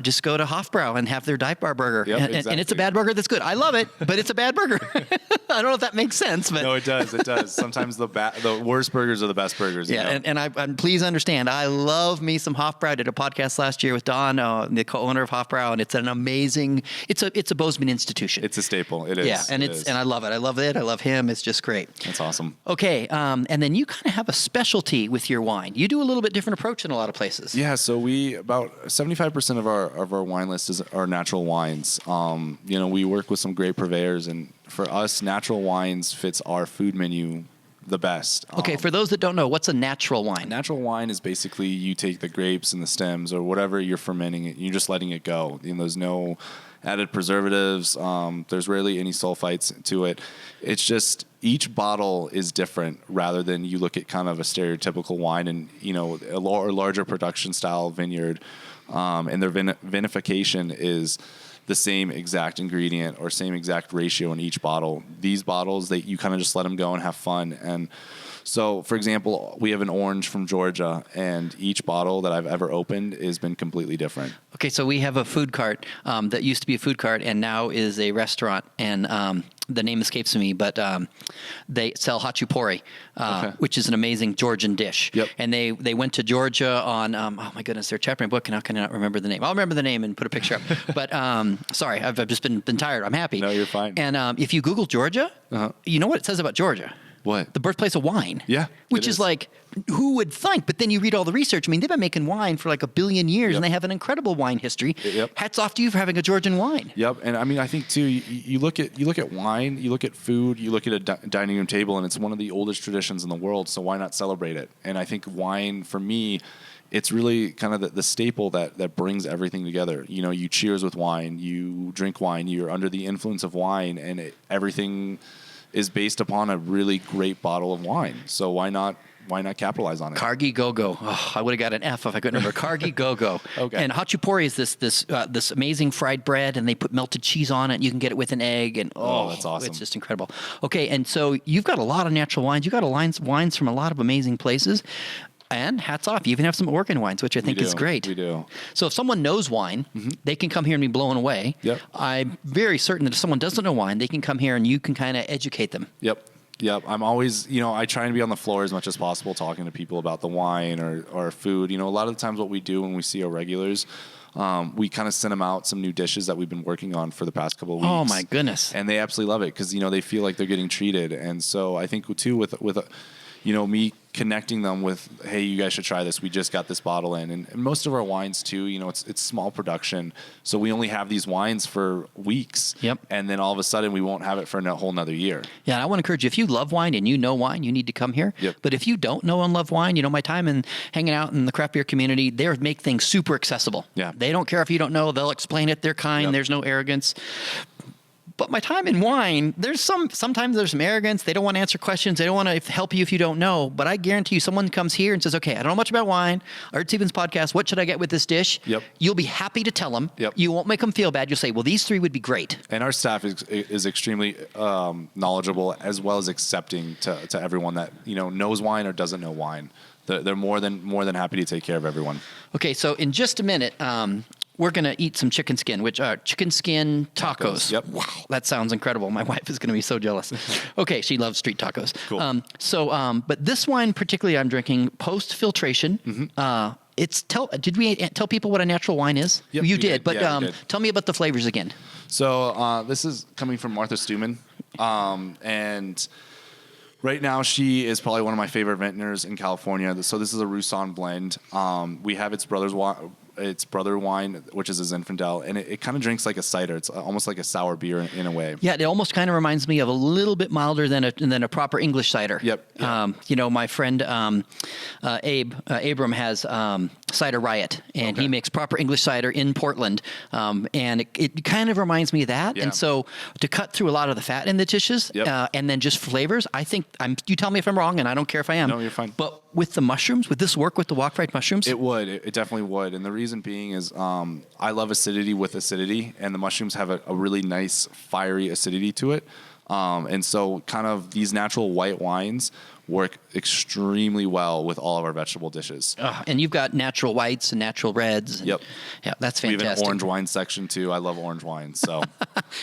just go to Hofbrau and have their Dive Bar burger. Yep, exactly. And it's a bad burger that's good. I love it, but it's a bad burger. I don't know if that makes sense, but no, it does. It does. Sometimes the worst burgers are the best burgers. Yeah, and please understand, I love me some Hofbrau. I did a podcast last year with Don, the co-owner of Hofbrau, and it's an amazing. It's a Bozeman institution. It's a staple. It is. Yeah, and and I love it. I love it. I love him. It's just great. That's awesome. Okay, and then you kind of have a specialty with your wine. You do a little bit different approach than a lot of places. Yeah. So about 75% of our wine list are natural wines. We work with some great purveyors, and for us, natural wines fits our food menu the best. Okay, for those that don't know, what's a natural wine? Natural wine is basically you take the grapes and the stems or whatever you're fermenting it, you're just letting it go. There's no added preservatives. There's rarely any sulfites to it. It's just each bottle is different, rather than you look at kind of a stereotypical wine and a larger production style vineyard, and their vinification is the same exact ingredient or same exact ratio in each bottle. These bottles, you kind of just let them go and have fun. And so, for example, we have an orange from Georgia, and each bottle that I've ever opened has been completely different. Okay, so we have a food cart that used to be a food cart and now is a restaurant, and the name escapes me, but they sell hachupuri, which is an amazing Georgian dish. Yep. And they went to Georgia on, oh my goodness, their chapter in book, and how can I not remember the name? I'll remember the name and put a picture up. But sorry, I've just been tired. I'm happy. No, you're fine. And if you Google Georgia, you know what it says about Georgia? What? The birthplace of wine. Yeah. Which is like, who would think? But then you read all the research. I mean, they've been making wine for like 1 billion years, and they have an incredible wine history. Yep. Hats off to you for having a Georgian wine. Yep. And I mean, I think too, you look at wine, you look at food, you look at a dining room table, and it's one of the oldest traditions in the world. So why not celebrate it? And I think wine, for me, it's really kind of the staple that brings everything together. You cheers with wine, you drink wine, you're under the influence of wine, and everything is based upon a really great bottle of wine. So why not capitalize on it? Cargi Go-Go. Oh, I would have got an F if I couldn't remember. Cargi Go-Go. Okay. And hachapuri is this amazing fried bread, and they put melted cheese on it. You can get it with an egg, and that's awesome. It's just incredible. Okay, and so you've got a lot of natural wines. You've got wines from a lot of amazing places. And hats off, you even have some Oregon wines, which I think is great. We do. So if someone knows wine, they can come here and be blown away. Yep. I'm very certain that if someone doesn't know wine, they can come here and you can kind of educate them. Yep. I'm always, I try and be on the floor as much as possible talking to people about the wine or food. A lot of the times what we do when we see our regulars, we kind of send them out some new dishes that we've been working on for the past couple of weeks. Oh, my goodness. And they absolutely love it because, they feel like they're getting treated. And so I think, too, with me connecting them with, hey, you guys should try this. We just got this bottle in. And most of our wines, too, it's small production. So we only have these wines for weeks. Yep. And then all of a sudden, we won't have it for a whole nother year. Yeah, and I want to encourage you, if you love wine and you know wine, you need to come here. Yep. But if you don't know and love wine, my time in hanging out in the craft beer community, they make things super accessible. Yeah. They don't care if you don't know. They'll explain it. They're kind. Yep. There's no arrogance. But my time in wine, sometimes there's some arrogance. They don't want to answer questions. They don't want to help you if you don't know. But I guarantee you, someone comes here and says, okay, I don't know much about wine. I heard Steven's podcast. What should I get with this dish? Yep. You'll be happy to tell them. Yep. You won't make them feel bad. You'll say, well, these three would be great. And our staff is extremely knowledgeable as well as accepting to everyone that, knows wine or doesn't know wine. They're more than happy to take care of everyone. Okay, so in just a minute, we're going to eat some chicken skin, which are chicken skin tacos. Yep. Wow, that sounds incredible. My wife is going to be so jealous. Okay, she loves street tacos. Cool. But this wine particularly I'm drinking post-filtration. Did we tell people what a natural wine is? Yep, you did, but we did. tell me about the flavors again. So this is coming from Martha Stuman. And right now, she is probably one of my favorite vintners in California. So this is a Roussan blend. We have its brother wine, which is a Zinfandel, and it kind of drinks like a cider. It's almost like a sour beer in a way. Yeah, it almost kind of reminds me of a little bit milder than a proper English cider. Yep. My friend Abram has Cider Riot, and he makes proper English cider in Portland, and it kind of reminds me of that. Yeah. And so to cut through a lot of the fat in the dishes, and then just flavors, I think you tell me if I'm wrong, and I don't care if I am. No, you're fine. But with the mushrooms, would this work with the wok-fried mushrooms? It would. It definitely would. And the reason being is I love acidity with acidity, and the mushrooms have a really nice fiery acidity to it. And so kind of these natural white wines work extremely well with all of our vegetable dishes. And you've got natural whites and natural reds. And, yep. Yeah, that's fantastic. We have an orange wine section too. I love orange wine. So.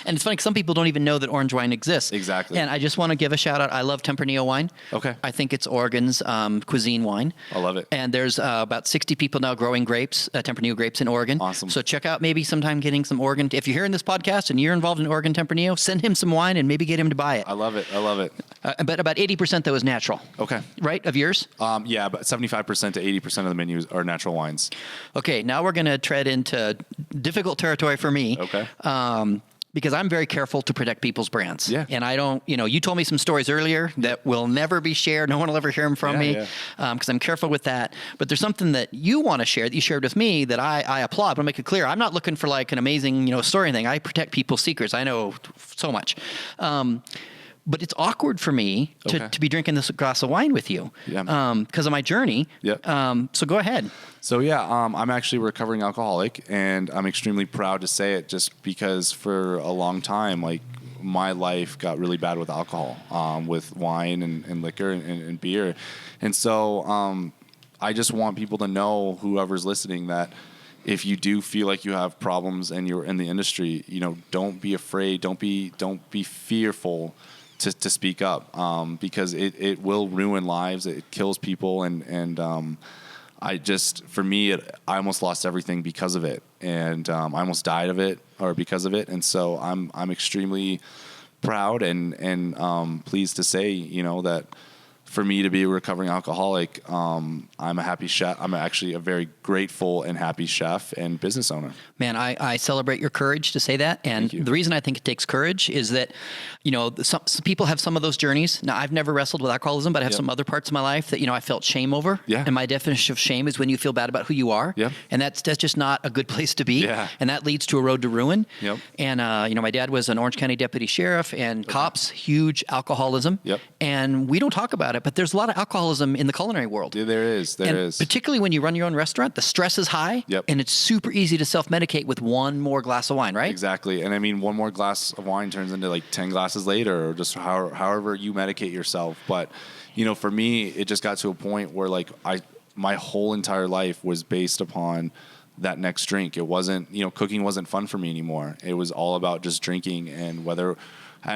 And it's funny, some people don't even know that orange wine exists. Exactly. And I just want to give a shout out. I love Tempranillo wine. Okay. I think it's Oregon's cuisine wine. I love it. And there's about 60 people now growing grapes, Tempranillo grapes in Oregon. Awesome. So check out maybe sometime getting some Oregon. If you're hearing this podcast and you're involved in Oregon Tempranillo, send him some wine and maybe get him to buy it. I love it. But about 80% though is natural. Okay. Right, of yours? Yeah, about 75% to 80% of the menus are natural wines. Okay, now we're going to tread into difficult territory for me. Okay. Because I'm very careful to protect people's brands. Yeah. And I don't, you told me some stories earlier that will never be shared. No one will ever hear them from me because I'm careful with that. But there's something that you want to share that you shared with me that I applaud. But I'll make it clear, I'm not looking for like an amazing, story thing. I protect people's secrets. I know so much. But it's awkward for me to be drinking this glass of wine with you because of my journey. Yep. So go ahead. So I'm actually a recovering alcoholic, and I'm extremely proud to say it just because for a long time, like my life got really bad with alcohol, with wine and liquor and beer. And so I just want people to know, whoever's listening, that if you do feel like you have problems and you're in the industry, don't be afraid. Don't be fearful to speak up, because it will ruin lives. It kills people. And for me, I almost lost everything because of it. And I almost died of it or because of it. And so I'm extremely proud and pleased to say, that for me to be a recovering alcoholic, I'm a happy chef. I'm actually a very grateful and happy chef and business owner. Man, I celebrate your courage to say that. And the reason I think it takes courage is that, some people have some of those journeys. Now, I've never wrestled with alcoholism, but I have some other parts of my life that, I felt shame over. Yeah. And my definition of shame is when you feel bad about who you are. Yeah. And that's just not a good place to be. Yeah. And that leads to a road to ruin. Yep. And, my dad was an Orange County deputy sheriff, and cops, huge alcoholism. Yep. And we don't talk about it, but there's a lot of alcoholism in the culinary world. Yeah, there is. Particularly when you run your own restaurant, the stress is high. Yep. And it's super easy to self-medicate with one more glass of wine, right? Exactly. And I mean, one more glass of wine turns into like 10 glasses later, or just however you medicate yourself. But, for me, it just got to a point where like my whole entire life was based upon that next drink. It wasn't, cooking wasn't fun for me anymore. It was all about just drinking and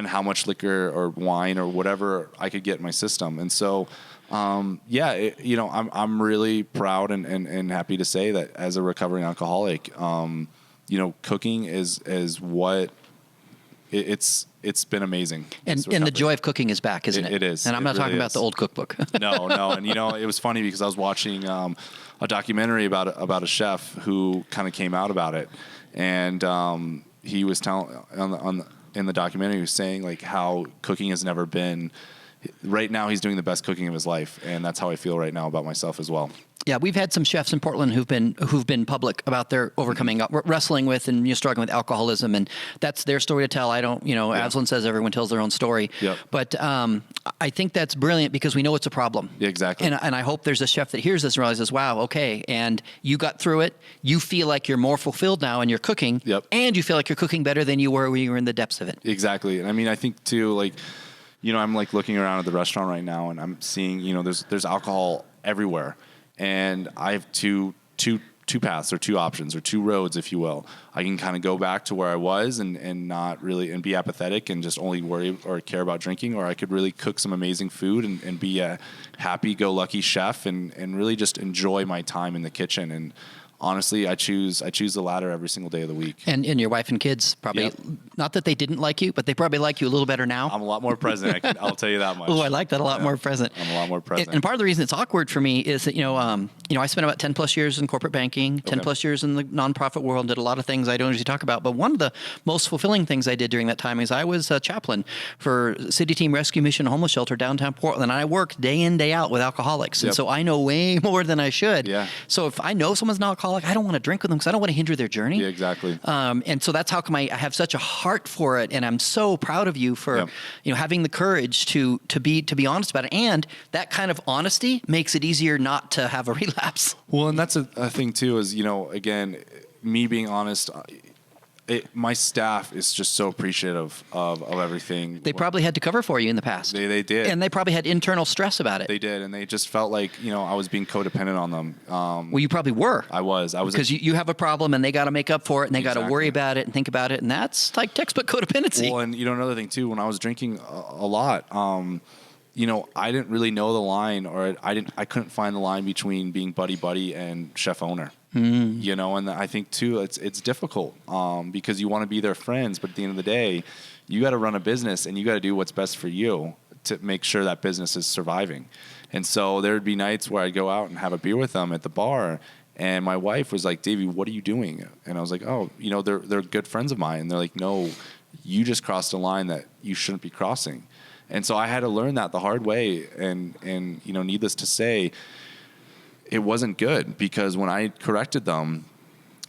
how much liquor or wine or whatever I could get in my system. And so, I'm really proud and happy to say that as a recovering alcoholic, cooking is what it's been amazing. And the joy of cooking is back, isn't it? It is. And I'm not talking about the old cookbook. No. And it was funny because I was watching a documentary about a chef who kind of came out about it, and he was telling in the documentary, he was saying like how cooking has never been. Right now, he's doing the best cooking of his life, and that's how I feel right now about myself as well. Yeah, we've had some chefs in Portland who've been public about their overcoming, wrestling with and struggling with alcoholism, and that's their story to tell. I don't, Aslan says everyone tells their own story. Yep. But I think that's brilliant because we know it's a problem. Yeah, exactly. And I hope there's a chef that hears this and realizes, wow, okay, and you got through it. You feel like you're more fulfilled now in your cooking, yep. And you feel like you're cooking better than you were when you were in the depths of it. Exactly. And I mean, I think too, like, I'm like looking around at the restaurant right now, and I'm seeing, there's alcohol everywhere. And I have two paths or two options or two roads, if you will. I can kind of go back to where I was and not really and be apathetic and just only worry or care about drinking, or I could really cook some amazing food and be a happy-go-lucky chef and really just enjoy my time in the kitchen. And honestly, I choose the latter every single day of the week. And your wife and kids probably, not that they didn't like you, but they probably like you a little better now. I'm a lot more present. I'll tell you that much. Oh, I like that, a lot more present. I'm a lot more present. And part of the reason it's awkward for me is that, I spent about 10 plus years in corporate banking, 10 plus years in the nonprofit world, did a lot of things I don't usually talk about. But one of the most fulfilling things I did during that time is I was a chaplain for City Team Rescue Mission Homeless Shelter downtown Portland. And I worked day in, day out with alcoholics. And so I know way more than I should. Yeah. So if I know someone's an alcoholic, I don't want to drink with them because I don't want to hinder their journey. Yeah, exactly. And so that's how come I have such a heart for it, and I'm so proud of you for having the courage to be honest about it. And that kind of honesty makes it easier not to have a relapse. Well, and that's a thing too. Is again, me being honest. My staff is just so appreciative of everything. They probably had to cover for you in the past. They did. And they probably had internal stress about it. They did, and they just felt like, I was being codependent on them. Well, you probably were. I was. Because you have a problem, and they got to make up for it, and they got to worry about it and think about it, and that's like textbook codependency. Well, and another thing too, when I was drinking a lot, I didn't really know the line, or I couldn't find the line between being buddy and chef owner. And I think too, it's difficult because you want to be their friends, but at the end of the day, you got to run a business and you got to do what's best for you to make sure that business is surviving. And so there would be nights where I'd go out and have a beer with them at the bar, and my wife was like, "Davey, what are you doing?" And I was like, "Oh, they're good friends of mine." And they're like, "No, you just crossed a line that you shouldn't be crossing." And so I had to learn that the hard way, and needless to say, it wasn't good, because when I corrected them,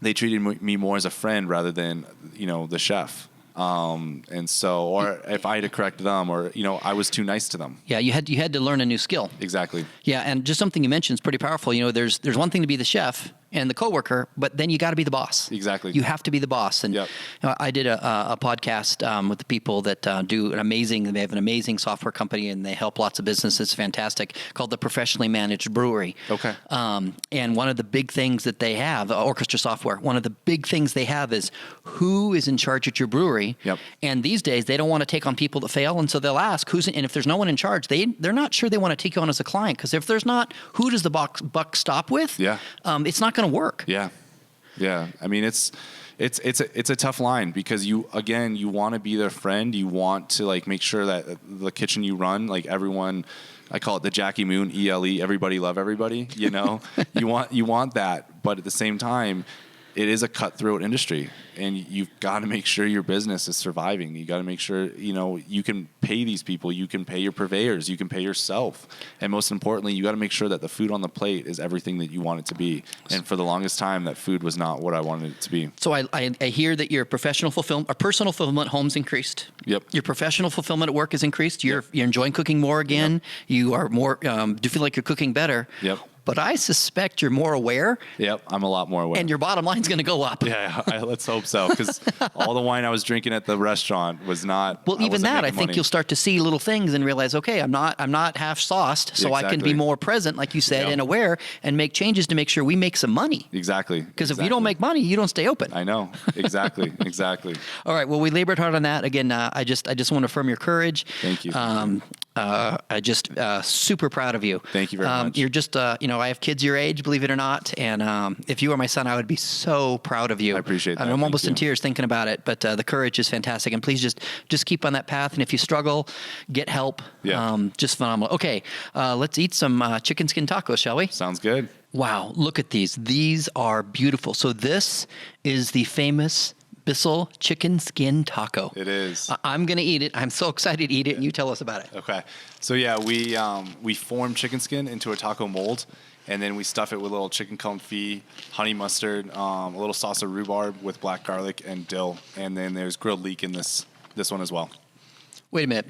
they treated me more as a friend rather than, the chef. And so, or if I had to correct them, or, I was too nice to them. Yeah, you had to learn a new skill. Exactly. Yeah, and just something you mentioned is pretty powerful. There's one thing to be the chef and the coworker, but then you got to be the boss. Exactly. You have to be the boss. And I did a podcast with the people that they have an amazing software company, and they help lots of businesses. It's fantastic, called the Professionally Managed Brewery. Okay. And one of the big things that they have, orchestra software, one of the big things they have is who is in charge at your brewery. Yep. And these days, they don't want to take on people that fail, and so they'll ask and if there's no one in charge, they're not sure they want to take you on as a client, because if there's not, who does the buck stop with? Yeah. It's not going to work. Yeah. Yeah. I mean, it's It's a tough line because you want to be their friend. You want to like make sure that the kitchen you run, like everyone, I call it the Jackie Moon, ELE, everybody love everybody, you know, you want that. But at the same time, it is a cutthroat industry, and you've got to make sure your business is surviving. You got to make sure, you know, you can pay these people, you can pay your purveyors, you can pay yourself. And most importantly, you got to make sure that the food on the plate is everything that you want it to be. And for the longest time, that food was not what I wanted it to be. So I hear that your professional fulfillment, or personal fulfillment at home's increased. Yep. Your professional fulfillment at work has increased. You're enjoying cooking more again. Yep. You are more, do you feel like you're cooking better? Yep. But I suspect you're more aware. Yep, I'm a lot more aware. And your bottom line's going to go up. Yeah, let's hope so. Because all the wine I was drinking at the restaurant was not. Well, even that, I think you'll start to see little things and realize, okay, I'm not half sauced, so I can be more present, like you said, and aware, and make changes to make sure we make some money. Exactly. Because if you don't make money, you don't stay open. I know. Exactly. Exactly. All right. Well, we labored hard on that. Again, I just want to affirm your courage. Thank you. I just super proud of you. Thank you very much. You're just, I have kids your age, believe it or not, and if you were my son, I would be so proud of you. I appreciate that. I'm almost in tears thinking about it, but the courage is fantastic, and please just keep on that path. And if you struggle, get help. Yeah. Just phenomenal. Okay, let's eat some chicken skin tacos, shall we? Sounds good. Wow, look at these. These are beautiful. So this is the famous Bisl chicken skin taco. It is. I'm going to eat it. I'm so excited to eat it, and you tell us about it. Okay. So yeah, we form chicken skin into a taco mold, and then we stuff it with a little chicken confit, honey mustard, a little sauce of rhubarb with black garlic and dill, and then there's grilled leek in this one as well. Wait a minute.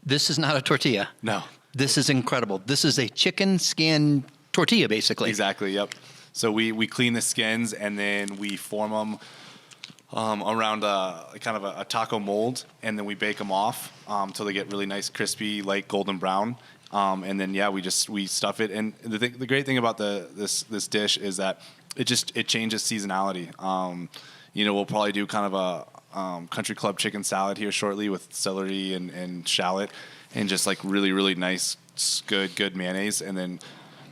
This is not a tortilla. No. This is incredible. This is a chicken skin tortilla, basically. Exactly. Yep. So we clean the skins, and then we form them around kind of a taco mold, and then we bake them off till they get really nice, crispy, light golden brown. And then we stuff it. And the great thing about this dish is that it changes seasonality. We'll probably do kind of a country club chicken salad here shortly with celery and shallot, and just like really, really nice, good mayonnaise, and then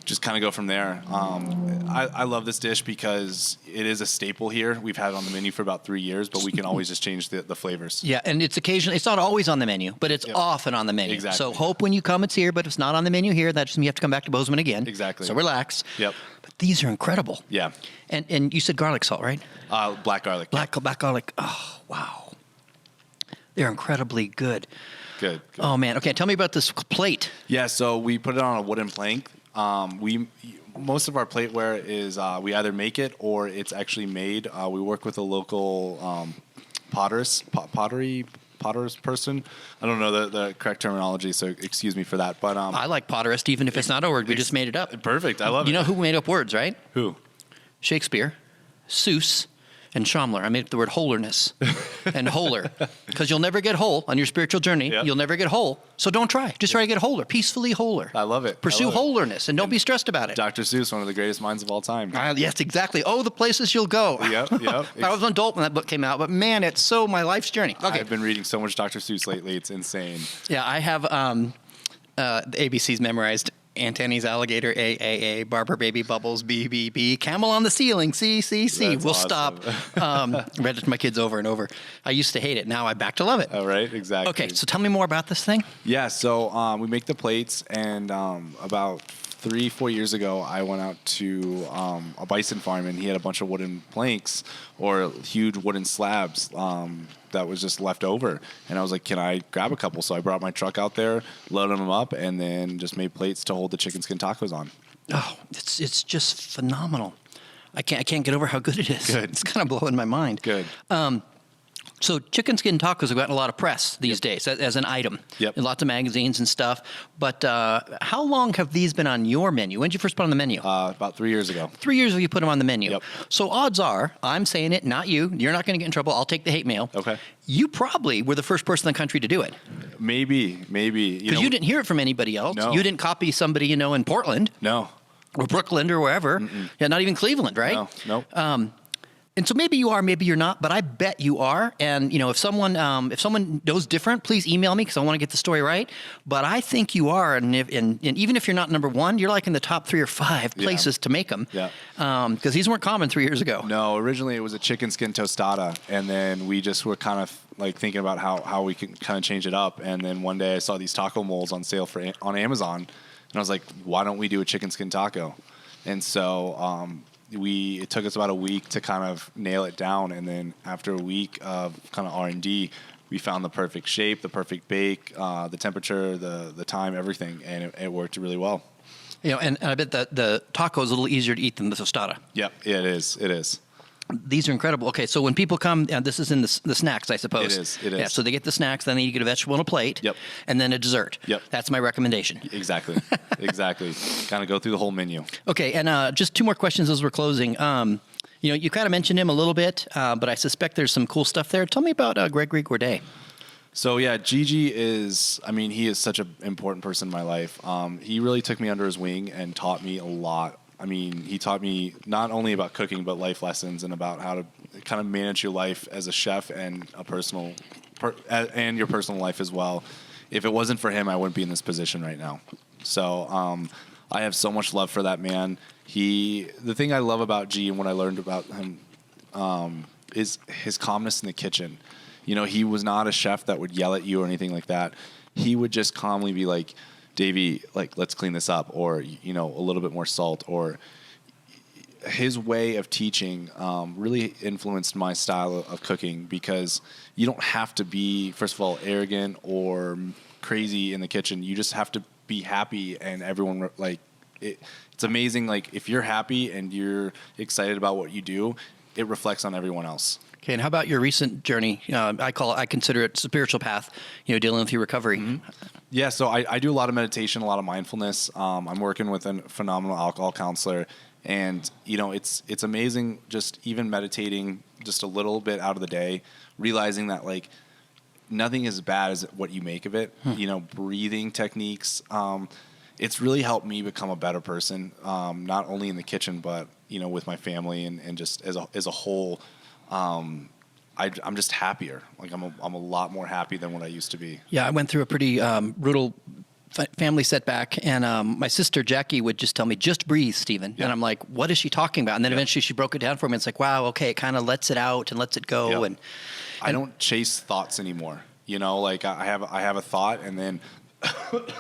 just kind of go from there. I love this dish because it is a staple here. We've had it on the menu for about 3 years, but we can always just change the flavors. Yeah, and it's not always on the menu, but it's often on the menu. Exactly. So hope when you come it's here, but if it's not on the menu here, that just means you have to come back to Bozeman again. Exactly. So relax. Yep. But these are incredible. Yeah. And you said garlic salt, right? Black garlic. Black garlic. Oh, wow. They're incredibly good. Good. Oh, man. Okay, tell me about this plate. Yeah, so we put it on a wooden plank. Most of our plateware is we either make it or it's actually made. We work with a local potter's person. I don't know the correct terminology, so excuse me for that. But I like potterist, even if it's not a word. We just made it up. Perfect. I love it. You know who made up words, right? Who? Shakespeare, Seuss, and Shomler. I made up the word holiness and holer, because you'll never get whole on your spiritual journey. Yep. You'll never get whole. So don't try. Just try to get holer, peacefully holer. I love it. Pursue holiness and don't be stressed about it. Dr. Seuss, one of the greatest minds of all time. Yes, exactly. Oh, the places you'll go. Yep. I was an adult when that book came out, but man, it's so my life's journey. Okay. I've been reading so much Dr. Seuss lately. It's insane. Yeah, I have the ABCs memorized. Aunt Annie's alligator, A, Barber baby bubbles, B, camel on the ceiling, C. That's We'll awesome. stop. Read it to my kids over and over. I used to hate it. Now I'm back to love it. All right, exactly. Okay, so tell me more about this thing. Yeah, so we make the plates, and about 3-4 years ago, I went out to a bison farm, and he had a bunch of wooden planks or huge wooden slabs that was just left over. And I was like, can I grab a couple? So I brought my truck out there, loaded them up, and then just made plates to hold the chicken skin tacos on. Oh, it's just phenomenal. I can't get over how good it is. Good. It's kind of blowing my mind. Good. So chicken skin tacos have gotten a lot of press these days as an item. Yep. In lots of magazines and stuff. But how long have these been on your menu? When did you first put them on the menu? About 3 years ago. 3 years ago you put them on the menu. Yep. So odds are, I'm saying it, not you. You're not going to get in trouble. I'll take the hate mail. Okay. You probably were the first person in the country to do it. Maybe. Because you didn't hear it from anybody else. No. You didn't copy somebody, in Portland. No. Or Brooklyn or wherever. Mm-mm. Yeah, not even Cleveland, right? No. And so maybe you are, maybe you're not, but I bet you are. And if someone knows different, please email me because I want to get the story right. But I think you are, and even if you're not number one, you're like in the top 3 or 5 places to make them. Yeah. Because these weren't common 3 years ago. No, originally it was a chicken skin tostada, and then we just were kind of like thinking about how we can kind of change it up. And then one day I saw these taco molds on sale on Amazon, and I was like, why don't we do a chicken skin taco? And so it took us about a week to kind of nail it down, and then after a week of kind of R&D, we found the perfect shape, the perfect bake, the temperature, the time, everything, and it worked really well. And I bet that the taco is a little easier to eat than the tostada. Yep, it is. It is. These are incredible. Okay, so when people come, this is in the snacks, I suppose. It is. Yeah, so they get the snacks, then they get a vegetable on a plate, yep, and then a dessert. Yep. That's my recommendation. Exactly. Exactly. Kind of go through the whole menu. Okay, and just 2 more questions as we're closing. You kind of mentioned him a little bit, but I suspect there's some cool stuff there. Tell me about Gregory Gourdet. So yeah, Gigi he is such an important person in my life. He really took me under his wing and taught me a lot. He taught me not only about cooking, but life lessons and about how to kind of manage your life as a chef and and your personal life as well. If it wasn't for him, I wouldn't be in this position right now. So I have so much love for that man. The thing I love about G and what I learned about him is his calmness in the kitchen. He was not a chef that would yell at you or anything like that. He would just calmly be like, Davey, like, let's clean this up, or, a little bit more salt, or his way of teaching really influenced my style of cooking, because you don't have to be, first of all, arrogant or crazy in the kitchen. You just have to be happy, and everyone, it's amazing. Like, if you're happy and you're excited about what you do, it reflects on everyone else. Okay, and how about your recent journey? I consider it spiritual path, dealing with your recovery. Mm-hmm. Yeah, so I do a lot of meditation, a lot of mindfulness. I'm working with a phenomenal alcohol counselor, and it's amazing just even meditating just a little bit out of the day, realizing that like nothing is as bad as what you make of it. Breathing techniques. It's really helped me become a better person, not only in the kitchen but with my family and just as a whole. I'm just happier. Like I'm a lot more happy than what I used to be. Yeah, I went through a pretty brutal family setback, and my sister Jackie would just tell me, "Just breathe, Steven." Yeah. And I'm like, "What is she talking about?" And then eventually she broke it down for me. It's like, wow, okay, it kind of lets it out and lets it go. Yep. And I don't chase thoughts anymore. Like I have a thought, and then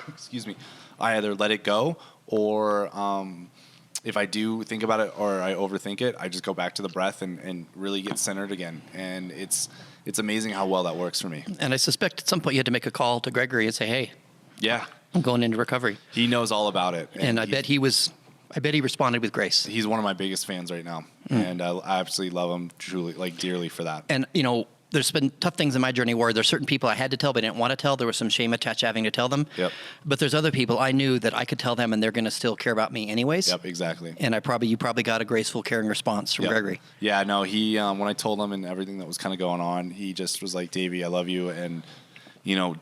excuse me, I either let it go or if I do think about it or I overthink it, I just go back to the breath and really get centered again. And it's amazing how well that works for me. And I suspect at some point you had to make a call to Gregory and say, hey, yeah, I'm going into recovery. He knows all about it. And I bet he responded with grace. He's one of my biggest fans right now. And I absolutely love him truly, like dearly for that. And, there's been tough things in my journey where there's certain people I had to tell but I didn't want to tell. There was some shame attached to having to tell them. Yep. But there's other people I knew that I could tell them and they're going to still care about me anyways. Yep, exactly. And you probably got a graceful, caring response from Gregory. Yeah, no, he when I told him and everything that was kind of going on, he just was like, Davey, I love you, and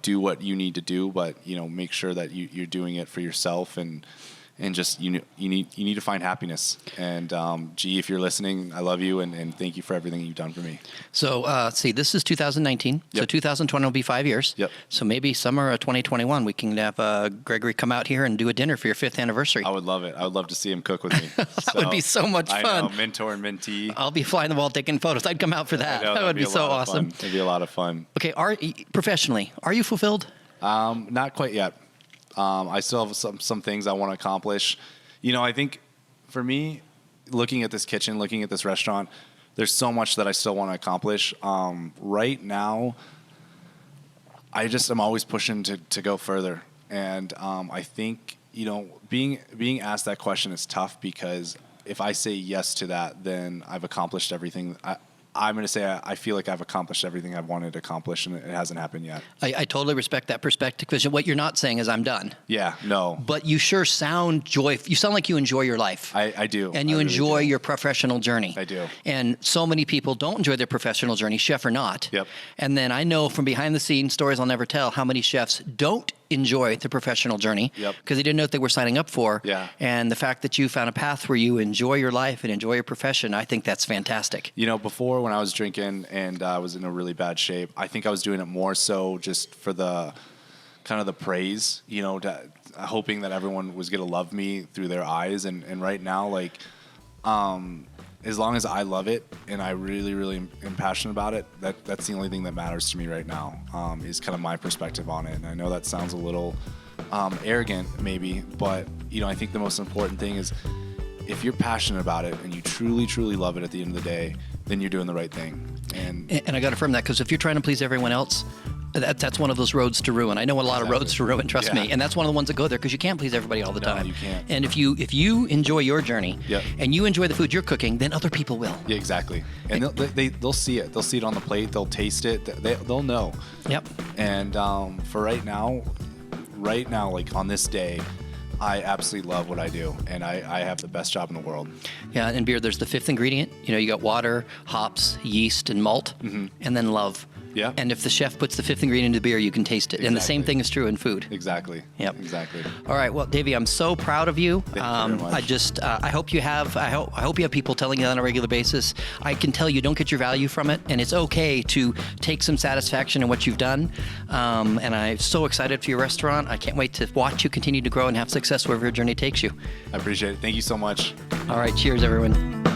do what you need to do, but make sure that you're doing it for yourself and just you need to find happiness. And G, if you're listening, I love you and thank you for everything you've done for me. So see, this is 2019. Yep. So 2020 will be 5 years. Yep. So maybe summer of 2021 we can have Gregory come out here and do a dinner for your 5th anniversary. I would love it. I would love to see him cook with me. That would be so much fun. I know, mentor and mentee. I'll be flying the wall taking photos. I'd come out for that. That would be so awesome. It'd be a lot of fun. Okay, professionally, are you fulfilled? Not quite yet. I still have some things I want to accomplish. I think for me, looking at this kitchen, looking at this restaurant, there's so much that I still want to accomplish. Right now, I'm always pushing to go further. And I think, being asked that question is tough, because if I say yes to that, then I've accomplished everything. I'm going to say I feel like I've accomplished everything I've wanted to accomplish, and it hasn't happened yet. I totally respect that perspective, because what you're not saying is I'm done. Yeah, no. But you sure sound joyful. You sound like you enjoy your life. I do. And you enjoy your professional journey. I do. And so many people don't enjoy their professional journey, chef or not. Yep. And then I know from behind the scenes stories I'll never tell how many chefs don't enjoy the professional journey Yep. because they didn't know what they were signing up for. Yeah. And the fact that you found a path where you enjoy your life and enjoy your profession, I think that's fantastic. You know, before when I was drinking and I was in a really bad shape, I think I was doing it more so just for the kind of the praise, you know, hoping that everyone was going to love me through their eyes. And right now, like, as long as I love it and I really, really am passionate about it, that's the only thing that matters to me right now, is kind of my perspective on it. And I know that sounds a little arrogant maybe, but, you know, I think the most important thing is if you're passionate about it and you truly, truly love it at the end of the day, then you're doing the right thing. And I got to affirm that because if you're trying to please everyone else, that's one of those roads to ruin. I know a lot of roads to ruin, trust me. And that's one of the ones that go there because you can't please everybody all the time. You can't. And if you enjoy your journey and you enjoy the food you're cooking, then other people will. Yeah, exactly. And they'll see it. They'll see it on the plate. They'll taste it. They'll know. Yep. And for right now, like on this day, I absolutely love what I do, and I have the best job in the world. Yeah, in beer, there's the fifth ingredient. You know, you got water, hops, yeast, and malt, and then love. Yeah. And if the chef puts the fifth ingredient into beer, you can taste it. Exactly. And the same thing is true in food. Exactly. Yep. Exactly. All right. Well, Davey, I'm so proud of you. Thank you very much. I hope you have people telling you that on a regular basis. I can tell you don't get your value from it, and it's okay to take some satisfaction in what you've done. And I'm so excited for your restaurant. I can't wait to watch you continue to grow and have success wherever your journey takes you. I appreciate it. Thank you so much. All right. Cheers, everyone.